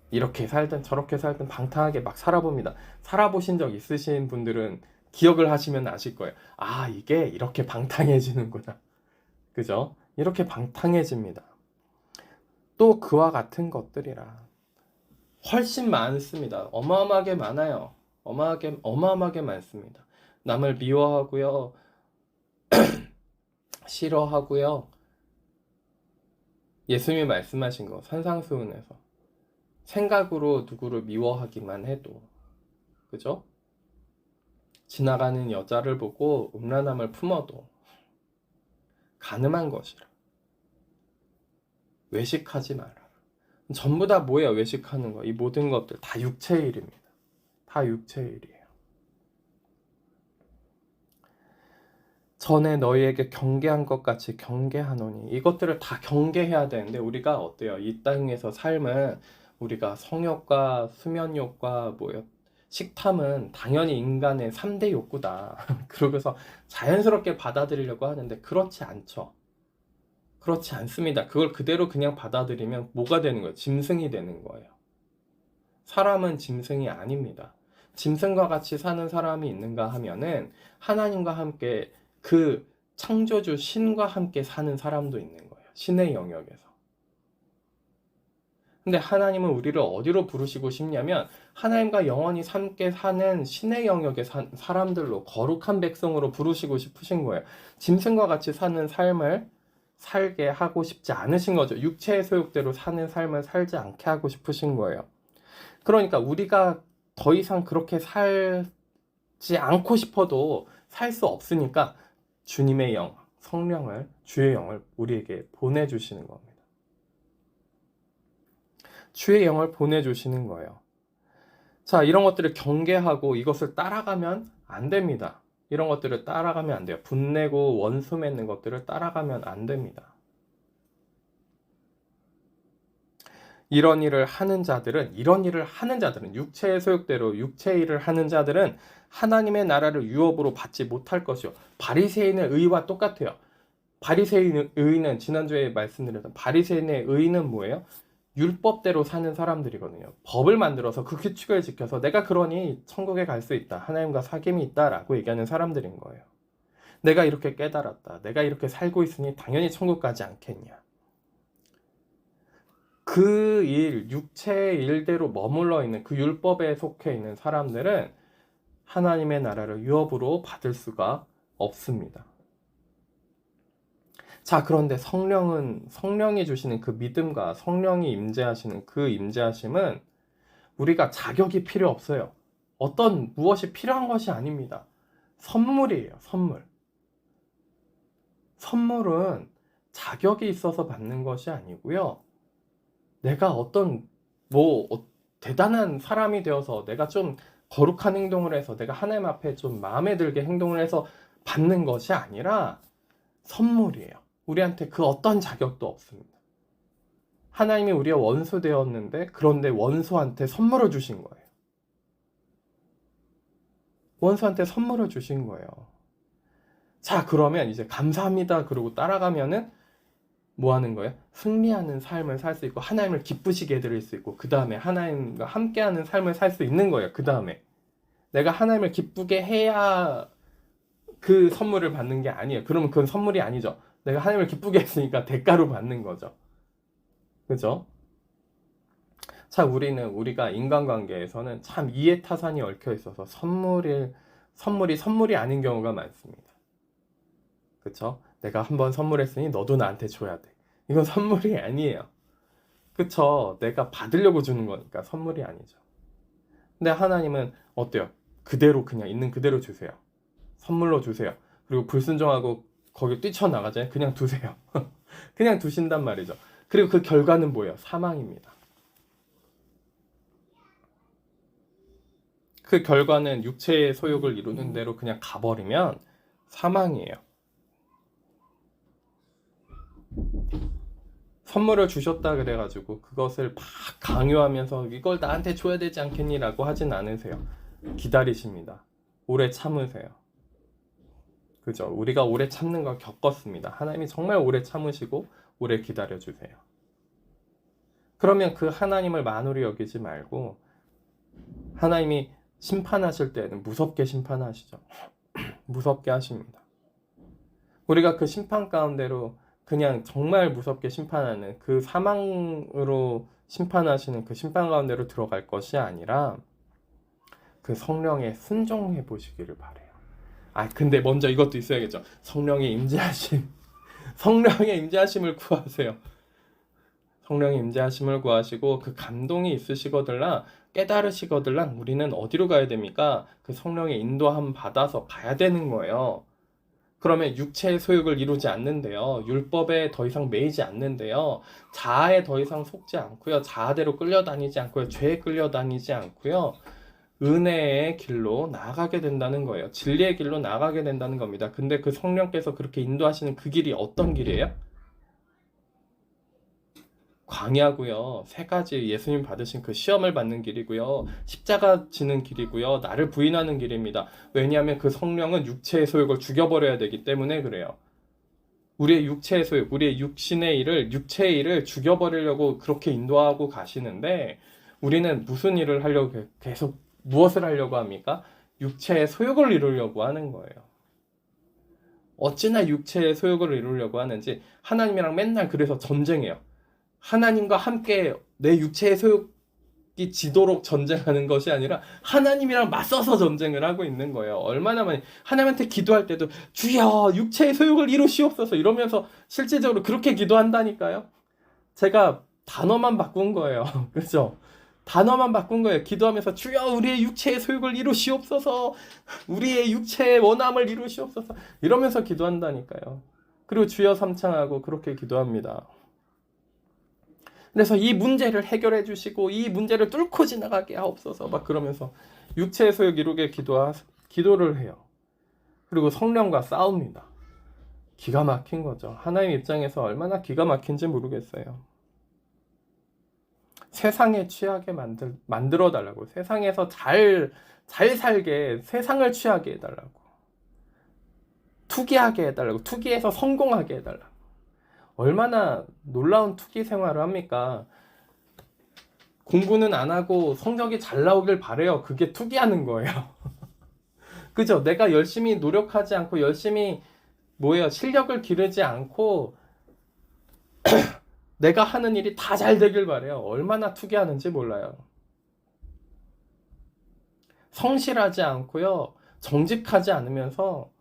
이렇게 살든 저렇게 살든 방탕하게 막 살아봅니다. 살아보신 적 있으신 분들은 기억을 하시면 아실 거예요. 아, 이게 이렇게 방탕해지는구나. 그죠? 이렇게 방탕해집니다. 또 그와 같은 것들이라 훨씬 많습니다. 어마어마하게 많아요. 어마어마하게 많습니다. 남을 미워하고요, 싫어하고요. 예수님이 말씀하신 거, 산상수훈에서 생각으로 누구를 미워하기만 해도, 그죠? 지나가는 여자를 보고 음란함을 품어도 가늠한 것이라. 외식하지 마라. 전부 다 뭐예요? 외식하는 거. 이 모든 것들 다 육체의 일입니다. 다 육체의 일이에요. 전에 너희에게 경계한 것 같이 경계하노니, 이것들을 다 경계해야 되는데 우리가 어때요? 이 땅에서 삶은 우리가 성욕과 수면욕과 뭐요? 식탐은 당연히 인간의 3대 욕구다. 그러고서 자연스럽게 받아들이려고 하는데 그렇지 않죠. 그렇지 않습니다. 그걸 그대로 그냥 받아들이면 뭐가 되는 거예요? 짐승이 되는 거예요. 사람은 짐승이 아닙니다. 짐승과 같이 사는 사람이 있는가 하면은 하나님과 함께 그 창조주 신과 함께 사는 사람도 있는 거예요. 신의 영역에서. 근데 하나님은 우리를 어디로 부르시고 싶냐면 하나님과 영원히 함께 사는 신의 영역의 사람들로 거룩한 백성으로 부르시고 싶으신 거예요. 짐승과 같이 사는 삶을 살게 하고 싶지 않으신 거죠. 육체의 소욕대로 사는 삶을 살지 않게 하고 싶으신 거예요. 그러니까 우리가 더 이상 그렇게 살지 않고 싶어도 살 수 없으니까 주님의 영, 성령을, 주의 영을 우리에게 보내주시는 겁니다. 주의 영을 보내주시는 거예요. 자, 이런 것들을 경계하고 이것을 따라가면 안 됩니다. 이런 것들을 따라가면 안 돼요. 분내고 원수 맺는 것들을 따라가면 안 됩니다. 이런 일을 하는 자들은 육체의 소욕대로 육체의 일을 하는 자들은 하나님의 나라를 유업으로 받지 못할 것이요. 바리새인의 의와 똑같아요. 바리새인의 의는 지난주에 말씀드렸던 바리새인의 의는 뭐예요? 율법대로 사는 사람들이거든요. 법을 만들어서 그 규칙을 지켜서 내가 그러니 천국에 갈 수 있다. 하나님과 사귐이 있다라고 얘기하는 사람들인 거예요. 내가 이렇게 깨달았다. 내가 이렇게 살고 있으니 당연히 천국 가지 않겠냐. 그 일, 육체의 일대로 머물러 있는 그 율법에 속해 있는 사람들은 하나님의 나라를 유업으로 받을 수가 없습니다. 자, 그런데 성령이 주시는 그 믿음과 성령이 임재하시는 그 임재하심은 우리가 자격이 필요 없어요. 어떤 무엇이 필요한 것이 아닙니다. 선물이에요, 선물. 선물은 자격이 있어서 받는 것이 아니고요. 내가 어떤 대단한 사람이 되어서 내가 좀 거룩한 행동을 해서 내가 하나님 앞에 좀 마음에 들게 행동을 해서 받는 것이 아니라 선물이에요. 우리한테 그 어떤 자격도 없습니다. 하나님이 우리의 원수 되었는데 그런데 원수한테 선물을 주신 거예요. 원수한테 선물을 주신 거예요. 자, 그러면 이제 감사합니다 그러고 따라가면은 뭐 하는 거예요? 승리하는 삶을 살 수 있고 하나님을 기쁘시게 해드릴 수 있고 그 다음에 하나님과 함께하는 삶을 살 수 있는 거예요. 그 다음에 내가 하나님을 기쁘게 해야 그 선물을 받는 게 아니에요. 그러면 그건 선물이 아니죠. 내가 하나님을 기쁘게 했으니까 대가로 받는 거죠. 그죠? 자, 우리가 인간관계에서는 참 이해타산이 얽혀 있어서 선물이 아닌 경우가 많습니다. 그쵸? 내가 한번 선물했으니 너도 나한테 줘야 돼. 이건 선물이 아니에요. 그쵸? 내가 받으려고 주는 거니까 선물이 아니죠. 근데 하나님은 어때요? 그대로 그냥 있는 그대로 주세요. 선물로 주세요. 그리고 불순종하고 거기 뛰쳐나가잖아요. 그냥 두세요. 그냥 두신단 말이죠. 그리고 그 결과는 뭐예요? 사망입니다. 그 결과는 육체의 소욕을 이루는 대로 그냥 가버리면 사망이에요. 선물을 주셨다 그래가지고 그것을 막 강요하면서 이걸 나한테 줘야 되지 않겠니라고 하진 않으세요. 기다리십니다. 오래 참으세요. 그죠? 우리가 오래 참는 걸 겪었습니다. 하나님이 정말 오래 참으시고 오래 기다려주세요. 그러면 그 하나님을 만으로 여기지 말고 하나님이 심판하실 때는 무섭게 심판하시죠. 무섭게 하십니다. 우리가 그 심판 가운데로 그냥 정말 무섭게 심판하는 그 사망으로 심판하시는 그 심판 가운데로 들어갈 것이 아니라 그 성령에 순종해 보시기를 바래요. 근데 먼저 이것도 있어야겠죠. 성령의 임재하심. 성령의 임재하심을 구하세요. 성령의 임재하심을 구하시고 그 감동이 있으시거들랑 깨달으시거들랑 우리는 어디로 가야 됩니까? 그 성령의 인도함 받아서 가야 되는 거예요. 그러면 육체의 소욕을 이루지 않는데요. 율법에 더 이상 매이지 않는데요. 자아에 더 이상 속지 않고요. 자아대로 끌려다니지 않고요. 죄에 끌려다니지 않고요. 은혜의 길로 나아가게 된다는 거예요. 진리의 길로 나아가게 된다는 겁니다. 근데 그 성령께서 그렇게 인도하시는 그 길이 어떤 길이에요? 광야고요. 세 가지 예수님 받으신 그 시험을 받는 길이고요. 십자가 지는 길이고요. 나를 부인하는 길입니다. 왜냐하면 그 성령은 육체의 소욕을 죽여버려야 되기 때문에 그래요. 우리의 육체의 소욕, 우리의 육신의 일을, 육체의 일을 죽여버리려고 그렇게 인도하고 가시는데 우리는 무슨 일을 하려고 계속 무엇을 하려고 합니까? 육체의 소욕을 이루려고 하는 거예요. 어찌나 육체의 소욕을 이루려고 하는지 하나님이랑 맨날 그래서 전쟁해요. 하나님과 함께 내 육체의 소욕이 지도록 전쟁하는 것이 아니라 하나님이랑 맞서서 전쟁을 하고 있는 거예요. 얼마나 많이 하나님한테 기도할 때도 주여 육체의 소욕을 이루시옵소서 이러면서 실제적으로 그렇게 기도한다니까요. 제가 단어만 바꾼 거예요. 그렇죠? 단어만 바꾼 거예요. 기도하면서 주여 우리의 육체의 소욕을 이루시옵소서 우리의 육체의 원함을 이루시옵소서 이러면서 기도한다니까요. 그리고 주여 삼창하고 그렇게 기도합니다. 그래서 이 문제를 해결해 주시고 이 문제를 뚫고 지나가게 하옵소서 막 그러면서 육체의 소욕 이루게 기도를 해요. 그리고 성령과 싸웁니다. 기가 막힌 거죠. 하나님 입장에서 얼마나 기가 막힌지 모르겠어요. 세상에 취하게 만들어 달라고. 세상에서 잘 살게 세상을 취하게 해달라고. 투기하게 해달라고. 투기해서 성공하게 해달라고. 얼마나 놀라운 투기 생활을 합니까? 공부는 안 하고 성적이 잘 나오길 바래요. 그게 투기하는 거예요. 그죠? 내가 열심히 노력하지 않고 열심히 실력을 기르지 않고 내가 하는 일이 다 잘 되길 바래요. 얼마나 투기하는지 몰라요. 성실하지 않고요. 정직하지 않으면서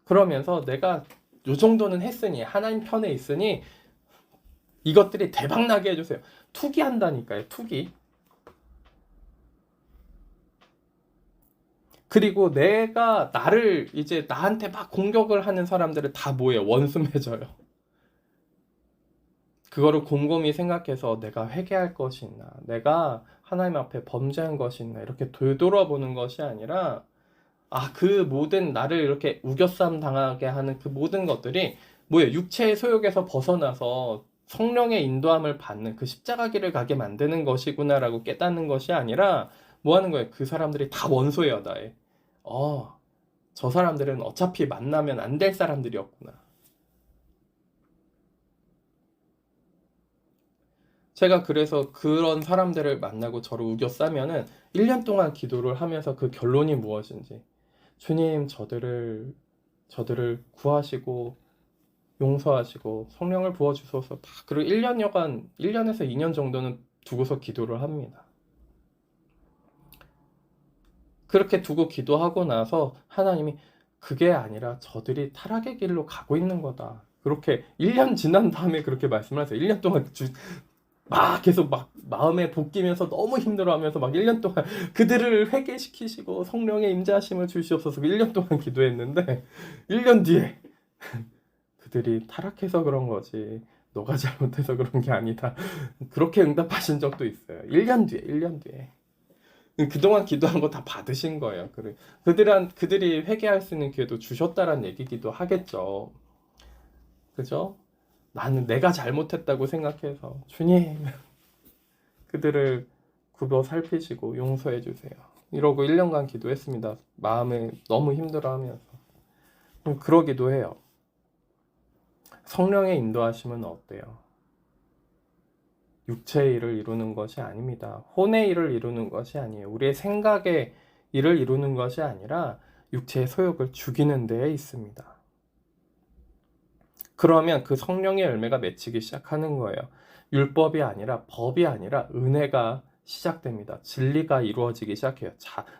그러면서 내가 요 정도는 했으니 하나님 편에 있으니 이것들이 대박나게 해주세요. 투기한다니까요. 투기. 그리고 내가 나를 이제 나한테 막 공격을 하는 사람들을 다 뭐예요? 원수 맺어요. 그거를 곰곰이 생각해서 내가 회개할 것이 있나, 내가 하나님 앞에 범죄한 것이 있나 이렇게 되돌아보는 것이 아니라 그 모든 나를 이렇게 우겨쌈 당하게 하는 그 모든 것들이 육체의 소욕에서 벗어나서 성령의 인도함을 받는 그 십자가 길을 가게 만드는 것이구나라고 깨닫는 것이 아니라 뭐 하는 거예요? 그 사람들이 다 원소예요, 나의. 저 사람들은 어차피 만나면 안 될 사람들이었구나. 제가 그래서 그런 사람들을 만나고 저를 우겨싸면은 1년 동안 기도를 하면서 그 결론이 무엇인지, 주님 저들을 구하시고 용서하시고 성령을 부어주소서, 그리고 1년에서 2년 정도는 두고서 기도를 합니다. 그렇게 두고 기도하고 나서 하나님이 그게 아니라 저들이 타락의 길로 가고 있는 거다. 그렇게 1년 지난 다음에 그렇게 말씀을 하세요. 1년 동안 막 계속 막 마음에 볶이면서 너무 힘들어하면서 막 1년 동안 그들을 회개시키시고 성령의 임재하심을 주시옵소서 1년 동안 기도했는데 1년 뒤에 그들이 타락해서 그런 거지 너가 잘못해서 그런 게 아니다. 그렇게 응답하신 적도 있어요. 1년 뒤에 1년 뒤에 그동안 기도한 거 다 받으신 거예요. 그들이 회개할 수 있는 기회도 주셨다라는 얘기기도 하겠죠. 그죠? 나는 내가 잘못했다고 생각해서 주님 그들을 굽어 살피시고 용서해 주세요. 이러고 1년간 기도했습니다. 마음에 너무 힘들어하면서. 그러기도 해요. 성령의 인도하심은 어때요? 육체의 일을 이루는 것이 아닙니다. 혼의 일을 이루는 것이 아니에요. 우리의 생각의 일을 이루는 것이 아니라 육체의 소욕을 죽이는 데에 있습니다. 그러면 그 성령의 열매가 맺히기 시작하는 거예요. 율법이 아니라 법이 아니라 은혜가 시작됩니다. 진리가 이루어지기 시작해요.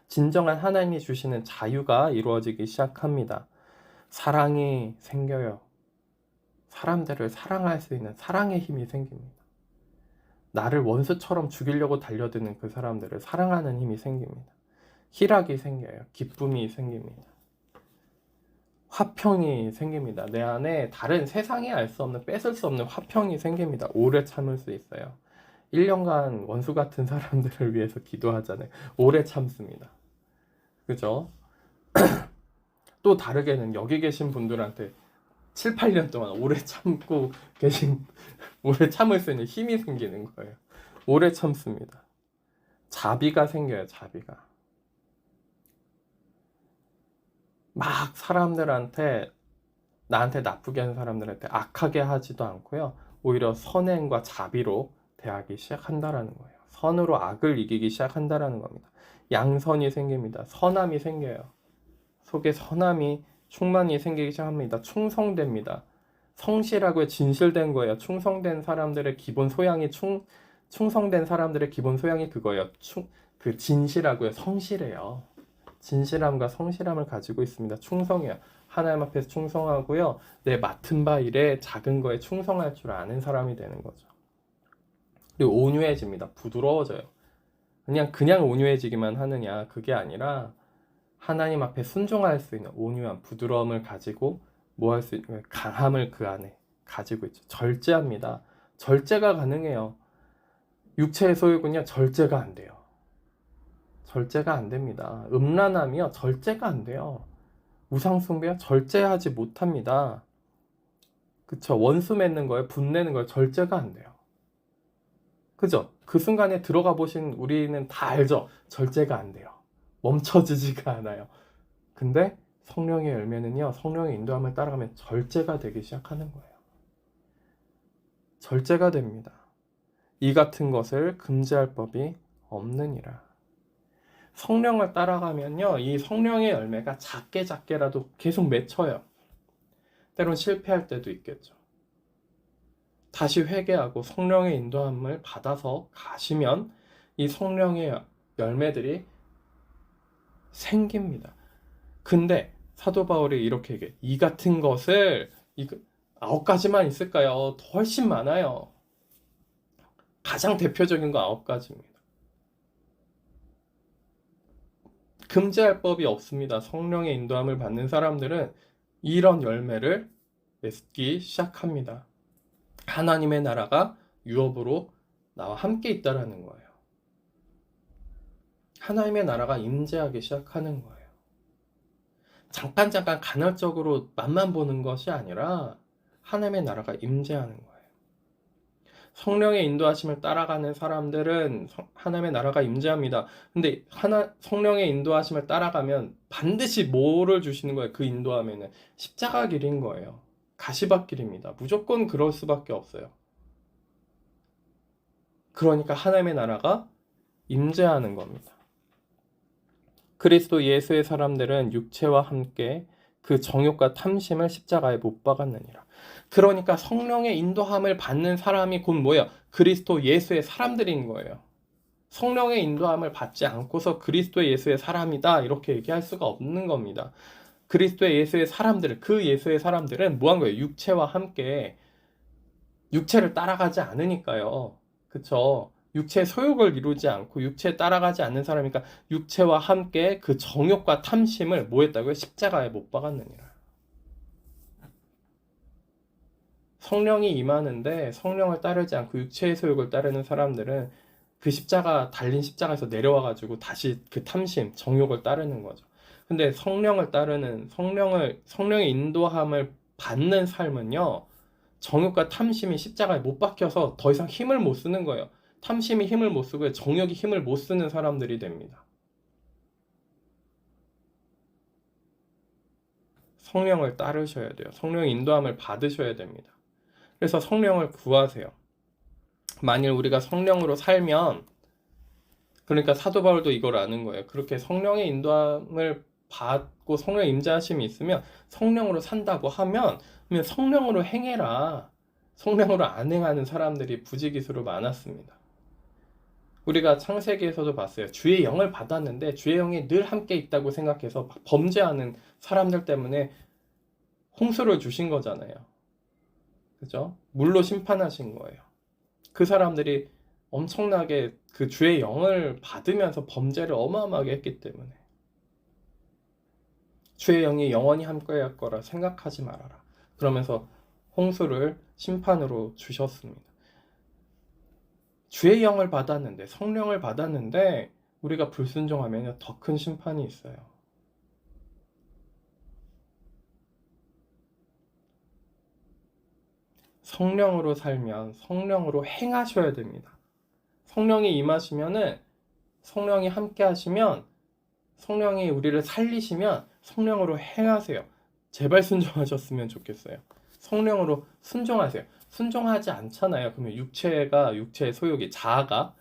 진정한 하나님이 주시는 자유가 이루어지기 시작합니다. 사랑이 생겨요. 사람들을 사랑할 수 있는 사랑의 힘이 생깁니다. 나를 원수처럼 죽이려고 달려드는 그 사람들을 사랑하는 힘이 생깁니다. 희락이 생겨요. 기쁨이 생깁니다. 화평이 생깁니다. 내 안에 다른 세상이 알 수 없는 뺏을 수 없는 화평이 생깁니다. 오래 참을 수 있어요. 1년간 원수 같은 사람들을 위해서 기도하잖아요. 오래 참습니다. 그죠? 또 다르게는 여기 계신 분들한테 7, 8년 동안 오래 참고 오래 참을 수 있는 힘이 생기는 거예요. 오래 참습니다. 자비가 생겨요. 자비가. 막 사람들한테 나한테 나쁘게 하는 사람들한테 악하게 하지도 않고요. 오히려 선행과 자비로 대하기 시작한다라는 거예요. 선으로 악을 이기기 시작한다라는 겁니다. 양선이 생깁니다. 선함이 생겨요. 속에 선함이 충만히 생기기 시작합니다. 충성됩니다. 성실하고 진실된 거예요. 충성된 사람들의 기본 소양이 충성된 사람들의 기본 소양이 그거예요. 그 진실하고요. 성실해요. 진실함과 성실함을 가지고 있습니다. 충성해요. 하나님 앞에서 충성하고요. 내 맡은 바 일에 작은 거에 충성할 줄 아는 사람이 되는 거죠. 그리고 온유해집니다. 부드러워져요. 그냥 온유해지기만 하느냐 그게 아니라 하나님 앞에 순종할 수 있는 온유한 부드러움을 가지고 뭐 할 수 있는 강함을 그 안에 가지고 있죠. 절제합니다. 절제가 가능해요. 육체의 소유군요. 절제가 안 돼요. 절제가 안 됩니다. 음란함이요. 절제가 안 돼요. 우상숭배요. 절제하지 못합니다. 그쵸? 원수 맺는 거예요. 분내는 거예요. 절제가 안 돼요. 그죠? 그 순간에 들어가 보신 우리는 다 알죠? 절제가 안 돼요. 멈춰지지가 않아요. 근데 성령의 열매는요. 성령의 인도함을 따라가면 절제가 되기 시작하는 거예요. 절제가 됩니다. 이 같은 것을 금지할 법이 없느니라. 성령을 따라가면요. 이 성령의 열매가 작게라도 계속 맺혀요. 때론 실패할 때도 있겠죠. 다시 회개하고 성령의 인도함을 받아서 가시면 이 성령의 열매들이 생깁니다. 근데 사도 바울이 이렇게 얘기해. 이 같은 것을 9가지만 있을까요? 더 훨씬 많아요. 가장 대표적인 거 9가지입니다. 금지할 법이 없습니다. 성령의 인도함을 받는 사람들은 이런 열매를 맺기 시작합니다. 하나님의 나라가 유업으로 나와 함께 있다라는 거예요. 하나님의 나라가 임재하기 시작하는 거예요. 잠깐 간헐적으로 맛만 보는 것이 아니라 하나님의 나라가 임재하는 거예요. 성령의 인도하심을 따라가는 사람들은 하나님의 나라가 임재합니다. 근데 성령의 인도하심을 따라가면 반드시 뭐를 주시는 거예요? 그 인도하면은 십자가 길인 거예요. 가시밭길입니다. 무조건 그럴 수밖에 없어요. 그러니까 하나님의 나라가 임재하는 겁니다. 그리스도 예수의 사람들은 육체와 함께 그 정욕과 탐심을 십자가에 못 박았느니라. 그러니까 성령의 인도함을 받는 사람이 곧 뭐예요? 그리스도 예수의 사람들인 거예요. 성령의 인도함을 받지 않고서 그리스도 예수의 사람이다 이렇게 얘기할 수가 없는 겁니다. 그리스도 예수의 사람들, 그 예수의 사람들은 뭐 한 거예요? 육체와 함께 육체를 따라가지 않으니까요. 그쵸? 육체의 소욕을 이루지 않고 육체에 따라가지 않는 사람이니까 육체와 함께 그 정욕과 탐심을 뭐 했다고요? 십자가에 못 박았느니라. 성령이 임하는데 성령을 따르지 않고 육체의 소욕을 따르는 사람들은 그 십자가 달린 십자가에서 내려와 가지고 다시 그 탐심, 정욕을 따르는 거죠. 근데 성령을 따르는 성령의 인도함을 받는 삶은요. 정욕과 탐심이 십자가에 못 박혀서 더 이상 힘을 못 쓰는 거예요. 탐심이 힘을 못 쓰고 정욕이 힘을 못 쓰는 사람들이 됩니다. 성령을 따르셔야 돼요. 성령의 인도함을 받으셔야 됩니다. 그래서 성령을 구하세요. 만일 우리가 성령으로 살면, 그러니까 사도 바울도 이걸 아는 거예요. 그렇게 성령의 인도함을 받고 성령의 임재하심이 있으면 성령으로 산다고 하면, 그러면 성령으로 행해라. 성령으로 안 행하는 사람들이 부지기수로 많았습니다. 우리가 창세기에서도 봤어요. 주의 영을 받았는데 주의 영이 늘 함께 있다고 생각해서 범죄하는 사람들 때문에 홍수를 주신 거잖아요. 그죠? 물로 심판하신 거예요. 그 사람들이 엄청나게 그 주의 영을 받으면서 범죄를 어마어마하게 했기 때문에 주의 영이 영원히 함께할 거라 생각하지 말아라. 그러면서 홍수를 심판으로 주셨습니다. 주의 영을 받았는데, 성령을 받았는데 우리가 불순종하면 더 큰 심판이 있어요. 성령으로 살면 성령으로 행하셔야 됩니다. 성령이 임하시면은, 성령이 함께 하시면, 성령이 우리를 살리시면 성령으로 행하세요. 제발 순종하셨으면 좋겠어요. 성령으로 순종하세요. 순종하지 않잖아요. 그러면 육체의 소욕이 자아가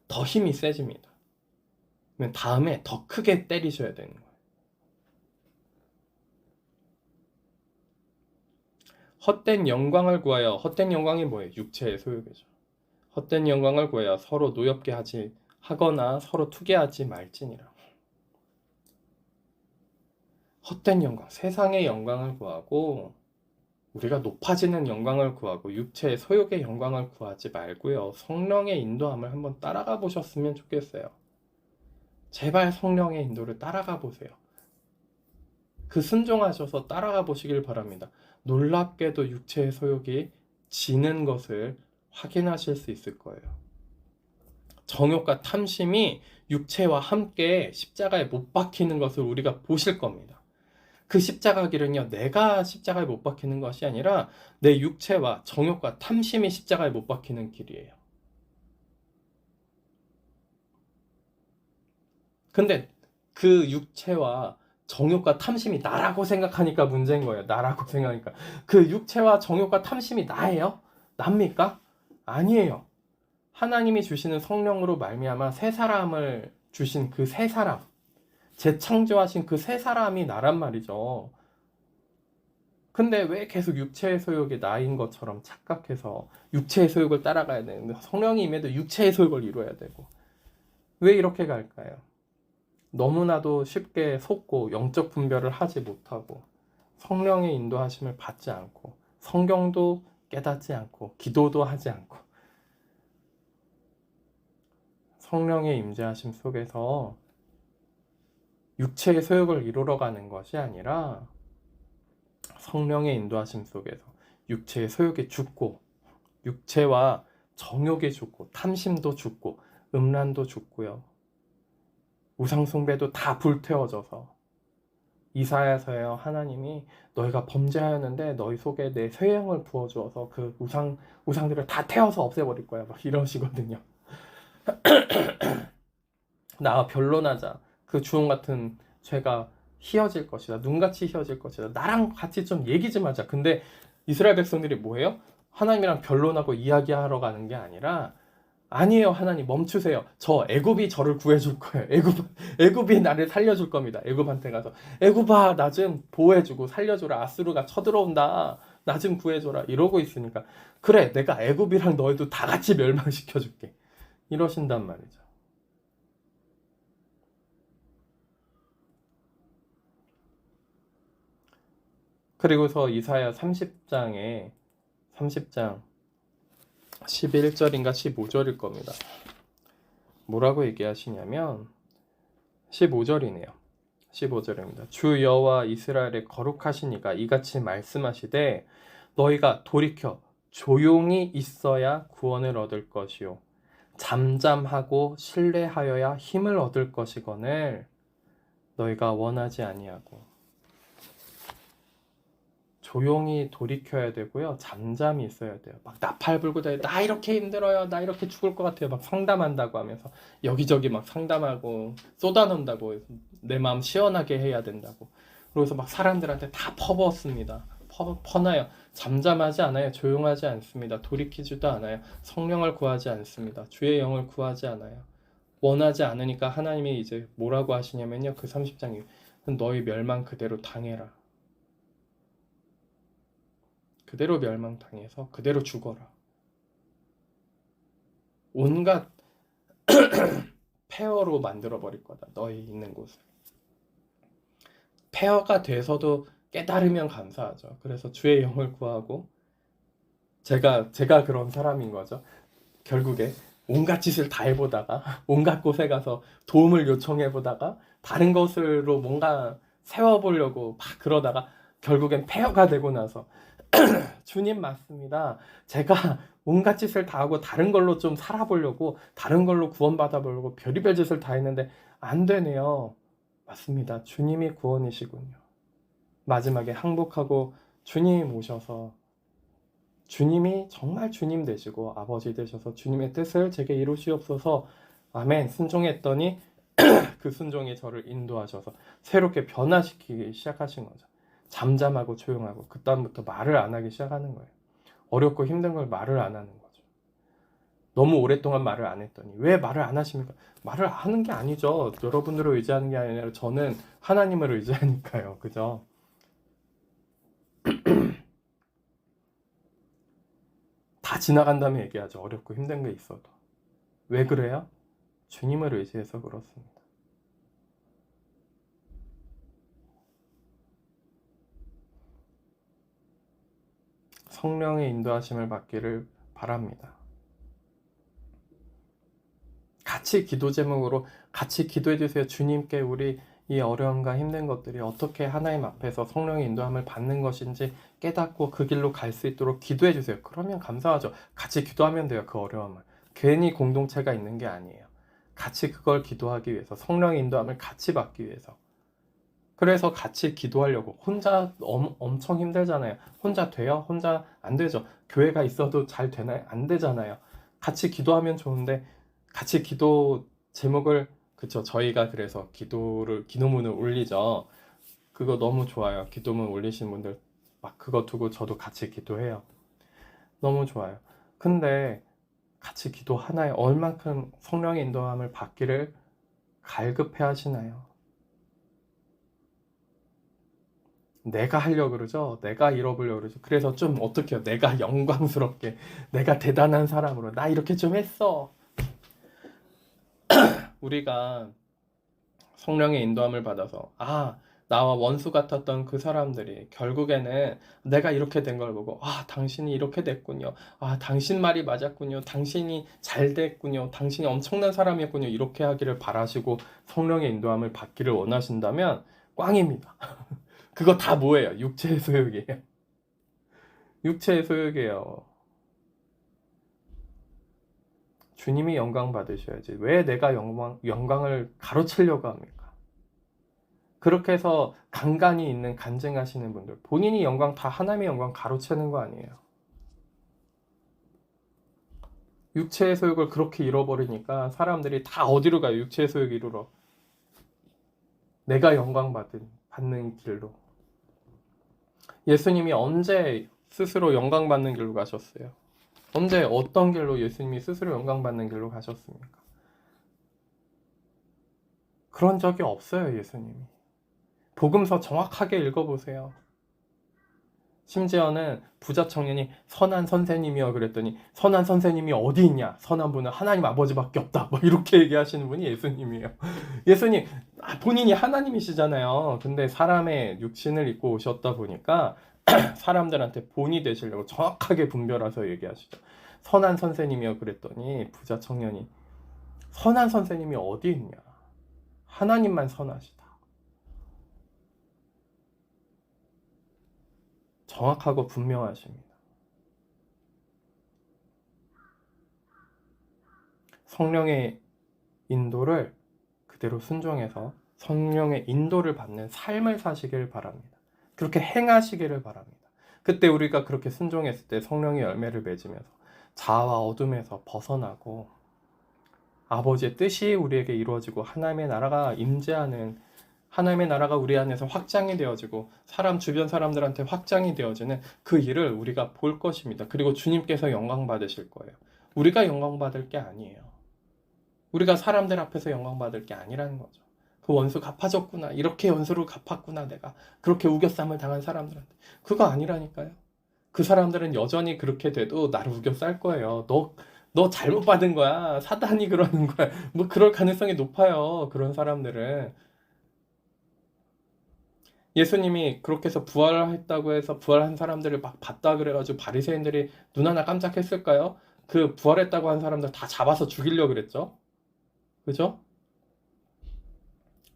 더 힘이 세집니다. 그러면 다음에 더 크게 때리셔야 되는 거예요. 헛된 영광을 구하여, 헛된 영광이 뭐예요? 육체의 소욕이죠. 헛된 영광을 구하여 서로 노엽게 하거나 서로 투게하지 말지니라. 헛된 영광, 세상의 영광을 구하고 우리가 높아지는 영광을 구하고 육체의 소욕의 영광을 구하지 말고요. 성령의 인도함을 한번 따라가 보셨으면 좋겠어요. 제발 성령의 인도를 따라가 보세요. 그 순종하셔서 따라가 보시길 바랍니다. 놀랍게도 육체의 소욕이 지는 것을 확인하실 수 있을 거예요. 정욕과 탐심이 육체와 함께 십자가에 못 박히는 것을 우리가 보실 겁니다. 그 십자가 길은요, 내가 십자가에 못 박히는 것이 아니라 내 육체와 정욕과 탐심이 십자가에 못 박히는 길이에요. 근데 그 육체와 정욕과 탐심이 나라고 생각하니까 문제인 거예요. 나라고 생각하니까. 그 육체와 정욕과 탐심이 나예요? 납니까? 아니에요. 하나님이 주시는 성령으로 말미암아 새 사람을 주신 그 새 사람, 재창조하신 그 새 사람이 나란 말이죠. 근데 왜 계속 육체의 소욕이 나인 것처럼 착각해서 육체의 소욕을 따라가야 되는데, 성령이 임해도 육체의 소욕을 이루어야 되고, 왜 이렇게 갈까요? 너무나도 쉽게 속고 영적 분별을 하지 못하고 성령의 인도하심을 받지 않고 성경도 깨닫지 않고 기도도 하지 않고 성령의 임재하심 속에서 육체의 소욕을 이루러 가는 것이 아니라 성령의 인도하심 속에서 육체의 소욕이 죽고 육체와 정욕이 죽고 탐심도 죽고 음란도 죽고요. 우상숭배도 다 불태워져서, 이사야서에요, 하나님이 너희가 범죄하였는데 너희 속에 내 새 영을 부어주어서 그 우상들을 다 태워서 없애버릴 거야, 막 이러시거든요. 나와 변론하자. 그 주홍 같은 죄가 희어질 것이다. 눈같이 희어질 것이다. 나랑 같이 좀 얘기 좀 하자. 근데 이스라엘 백성들이 뭐예요? 하나님이랑 변론하고 이야기하러 가는 게 아니라, 아니에요, 하나님 멈추세요. 저 애굽이 저를 구해줄 거예요. 애굽이 나를 살려줄 겁니다. 애굽한테 가서 애굽아, 나 좀 보호해주고 살려줘라. 아수르가 쳐들어온다. 나 좀 구해줘라. 이러고 있으니까, 그래, 내가 애굽이랑 너희도 다 같이 멸망시켜줄게. 이러신단 말이죠. 그리고서 이사야 30장 11절인가 15절일 겁니다. 뭐라고 얘기하시냐면 15절이네요. 15절입니다. 주 여호와 이스라엘의 거룩하시니가 이같이 말씀하시되 너희가 돌이켜 조용히 있어야 구원을 얻을 것이요 잠잠하고 신뢰하여야 힘을 얻을 것이거늘 너희가 원하지 아니하고. 조용히 돌이켜야 되고요. 잠잠히 있어야 돼요. 막 나팔 불고 다니고 나 이렇게 힘들어요. 나 이렇게 죽을 것 같아요. 막 상담한다고 하면서 여기저기 막 상담하고 쏟아놓는다고 내 마음 시원하게 해야 된다고. 그래서 막 사람들한테 다 퍼붓습니다. 퍼나요. 잠잠하지 않아요. 조용하지 않습니다. 돌이키지도 않아요. 성령을 구하지 않습니다. 주의 영을 구하지 않아요. 원하지 않으니까 하나님이 이제 뭐라고 하시냐면요. 그 30장에 너희 멸망 그대로 당해라. 그대로 멸망당해서 그대로 죽어라. 온갖 폐허로 만들어버릴 거다. 너희 있는 곳을. 폐허가 돼서도 깨달으면 감사하죠. 그래서 주의 영을 구하고 제가 그런 사람인 거죠. 결국에 온갖 짓을 다 해보다가 온갖 곳에 가서 도움을 요청해보다가 다른 것으로 뭔가 세워보려고 막 그러다가 결국엔 폐허가 되고 나서 주님 맞습니다. 제가 온갖 짓을 다 하고 다른 걸로 좀 살아보려고 다른 걸로 구원받아보려고 별의별 짓을 다 했는데 안 되네요. 맞습니다. 주님이 구원이시군요. 마지막에 항복하고 주님 오셔서 주님이 정말 주님 되시고 아버지 되셔서 주님의 뜻을 제게 이루시옵소서 아멘 순종했더니 그 순종이 저를 인도하셔서 새롭게 변화시키기 시작하신 거죠. 잠잠하고 조용하고 그다음부터 말을 안 하기 시작하는 거예요. 어렵고 힘든 걸 말을 안 하는 거죠. 너무 오랫동안 말을 안 했더니 왜 말을 안 하십니까? 말을 하는 게 아니죠. 여러분들을 의지하는 게 아니라 저는 하나님을 의지하니까요. 그죠? 다 지나간 다음에 얘기하죠. 어렵고 힘든 게 있어도. 왜 그래요? 주님을 의지해서 그렇습니다. 성령의 인도하심을 받기를 바랍니다. 같이 기도 제목으로 같이 기도해 주세요. 주님께 우리 이 어려움과 힘든 것들이 어떻게 하나님 앞에서 성령의 인도함을 받는 것인지 깨닫고 그 길로 갈 수 있도록 기도해 주세요. 그러면 감사하죠. 같이 기도하면 돼요. 그 어려움을. 괜히 공동체가 있는 게 아니에요. 같이 그걸 기도하기 위해서 성령의 인도함을 같이 받기 위해서. 그래서 같이 기도하려고. 혼자 엄청 힘들잖아요. 혼자 돼요? 혼자 안 되죠. 교회가 있어도 잘 되나요? 안 되잖아요. 같이 기도하면 좋은데 같이 기도 제목을 그쵸 저희가 그래서 기도문을 올리죠. 그거 너무 좋아요. 기도문 올리신 분들 막 그거 두고 저도 같이 기도해요. 너무 좋아요. 근데 같이 기도하나요? 얼만큼 성령의 인도함을 받기를 갈급해 하시나요? 내가 하려고 그러죠. 내가 잃어보려고 그러죠. 그래서 좀 어떻게 해요? 내가 영광스럽게 내가 대단한 사람으로 나 이렇게 좀 했어. 우리가 성령의 인도함을 받아서 나와 원수 같았던 그 사람들이 결국에는 내가 이렇게 된 걸 보고 당신이 이렇게 됐군요. 당신 말이 맞았군요. 당신이 잘 됐군요. 당신이 엄청난 사람이었군요. 이렇게 하기를 바라시고 성령의 인도함을 받기를 원하신다면 꽝입니다. 그거 다 뭐예요? 육체의 소욕이에요. 육체의 소욕이에요. 주님이 영광 받으셔야지. 왜 내가 영광을 가로채려고 합니까? 그렇게 해서 간간이 있는 간증하시는 분들, 본인이 영광 다 하나님의 영광 가로채는 거 아니에요. 육체의 소욕을 그렇게 잃어버리니까 사람들이 다 어디로 가요? 육체의 소욕 이루러. 내가 영광 받는 길로. 예수님이 언제 스스로 영광 받는 길로 가셨어요? 언제 어떤 길로 예수님이 스스로 영광 받는 길로 가셨습니까? 그런 적이 없어요, 예수님이. 복음서 정확하게 읽어보세요. 심지어는 부자 청년이 선한 선생님이여 그랬더니 선한 선생님이 어디 있냐? 선한 분은 하나님 아버지밖에 없다. 뭐 이렇게 얘기하시는 분이 예수님이에요. 예수님 본인이 하나님이시잖아요. 근데 사람의 육신을 입고 오셨다 보니까 사람들한테 본이 되시려고 정확하게 분별해서 얘기하시죠. 선한 선생님이요 그랬더니 부자 청년이 선한 선생님이 어디 있냐? 하나님만 선하시다. 정확하고 분명하십니다. 성령의 인도를 그대로 순종해서 성령의 인도를 받는 삶을 사시길 바랍니다. 그렇게 행하시기를 바랍니다. 그때 우리가 그렇게 순종했을 때 성령의 열매를 맺으면서 자아와 어둠에서 벗어나고 아버지의 뜻이 우리에게 이루어지고 하나님의 나라가 임재하는, 하나님의 나라가 우리 안에서 확장이 되어지고 주변 사람들한테 확장이 되어지는 그 일을 우리가 볼 것입니다. 그리고 주님께서 영광 받으실 거예요. 우리가 영광 받을 게 아니에요. 우리가 사람들 앞에서 영광 받을 게 아니라는 거죠. 그 원수 갚아줬구나, 이렇게 원수를 갚았구나, 내가 그렇게 우겨쌈을 당한 사람들한테. 그거 아니라니까요. 그 사람들은 여전히 그렇게 돼도 나를 우겨쌀 거예요. 너 잘못 받은 거야, 사단이 그러는 거야, 뭐 그럴 가능성이 높아요. 그런 사람들은. 예수님이 그렇게 해서 부활했다고 해서 부활한 사람들을 막 봤다 그래가지고 바리새인들이 눈 하나 깜짝했을까요? 그 부활했다고 한 사람들 다 잡아서 죽이려고 그랬죠. 그죠?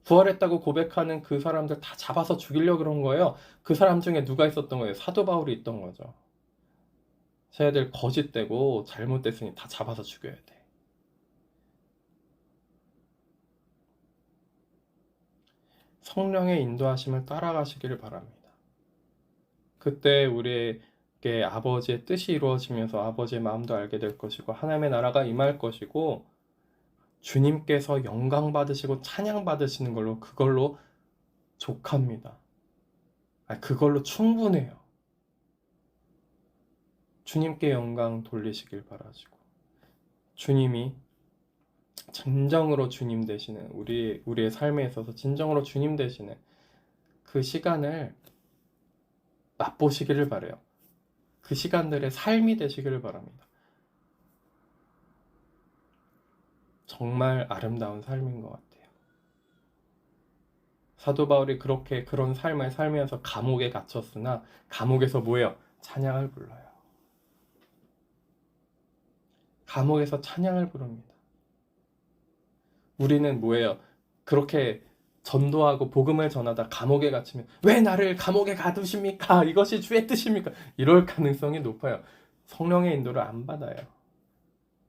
부활했다고 고백하는 그 사람들 다 잡아서 죽이려고 그런 거예요. 그 사람 중에 누가 있었던 거예요? 사도 바울이 있던 거죠. 쟤들 거짓되고 잘못됐으니 다 잡아서 죽여야 돼. 성령의 인도하심을 따라가시기를 바랍니다. 그때 우리에게 아버지의 뜻이 이루어지면서 아버지의 마음도 알게 될 것이고 하나님의 나라가 임할 것이고 주님께서 영광 받으시고 찬양 받으시는 걸로, 그걸로 족합니다. 그걸로 충분해요. 주님께 영광 돌리시길 바라시고 주님이 진정으로 주님 되시는, 우리의 삶에 있어서 진정으로 주님 되시는 그 시간을 맛보시기를 바라요. 그 시간들의 삶이 되시기를 바랍니다. 정말 아름다운 삶인 것 같아요. 사도 바울이 그렇게 그런 삶을 살면서 감옥에 갇혔으나 감옥에서 뭐예요? 찬양을 불러요. 감옥에서 찬양을 부릅니다. 우리는 뭐예요? 그렇게 전도하고 복음을 전하다 감옥에 갇히면 왜 나를 감옥에 가두십니까? 이것이 주의 뜻입니까? 이럴 가능성이 높아요. 성령의 인도를 안 받아요.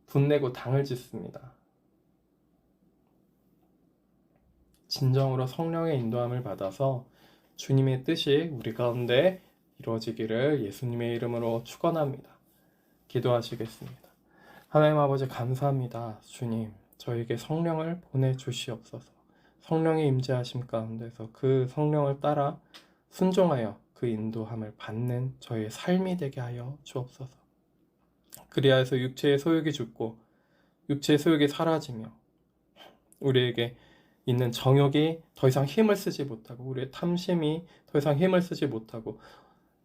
분내고 당을 짓습니다. 진정으로 성령의 인도함을 받아서 주님의 뜻이 우리 가운데 이루어지기를 예수님의 이름으로 축원합니다. 기도하시겠습니다. 하나님 아버지 감사합니다. 주님, 저에게 성령을 보내주시옵소서. 성령의 임재하심 가운데서 그 성령을 따라 순종하여 그 인도함을 받는 저의 삶이 되게 하여 주옵소서. 그리하여서 육체의 소욕이 죽고 육체의 소욕이 사라지며 우리에게 있는 정욕이 더 이상 힘을 쓰지 못하고 우리의 탐심이 더 이상 힘을 쓰지 못하고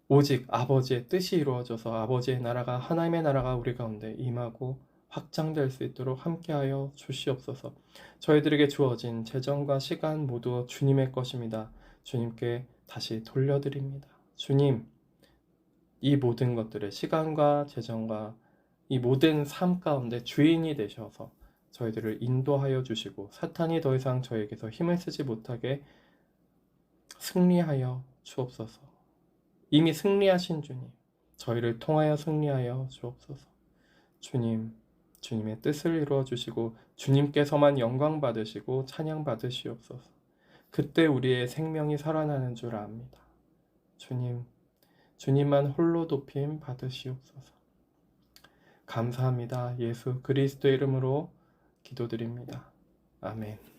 오직 아버지의 뜻이 이루어져서 아버지의 나라가, 하나님의 나라가 우리 가운데 임하고 확장될 수 있도록 함께하여 주시옵소서. 저희들에게 주어진 재정과 시간 모두 주님의 것입니다. 주님께 다시 돌려드립니다. 주님, 이 모든 것들의 시간과 재정과 이 모든 삶 가운데 주인이 되셔서 저희들을 인도하여 주시고 사탄이 더 이상 저에게서 힘을 쓰지 못하게 승리하여 주옵소서. 이미 승리하신 주님, 저희를 통하여 승리하여 주옵소서. 주님, 주님의 뜻을 이루어 주시고 주님께서만 영광 받으시고 찬양 받으시옵소서. 그때 우리의 생명이 살아나는 줄 압니다. 주님, 주님만 홀로 높임 받으시옵소서. 감사합니다. 예수 그리스도의 이름으로 기도드립니다. 아멘.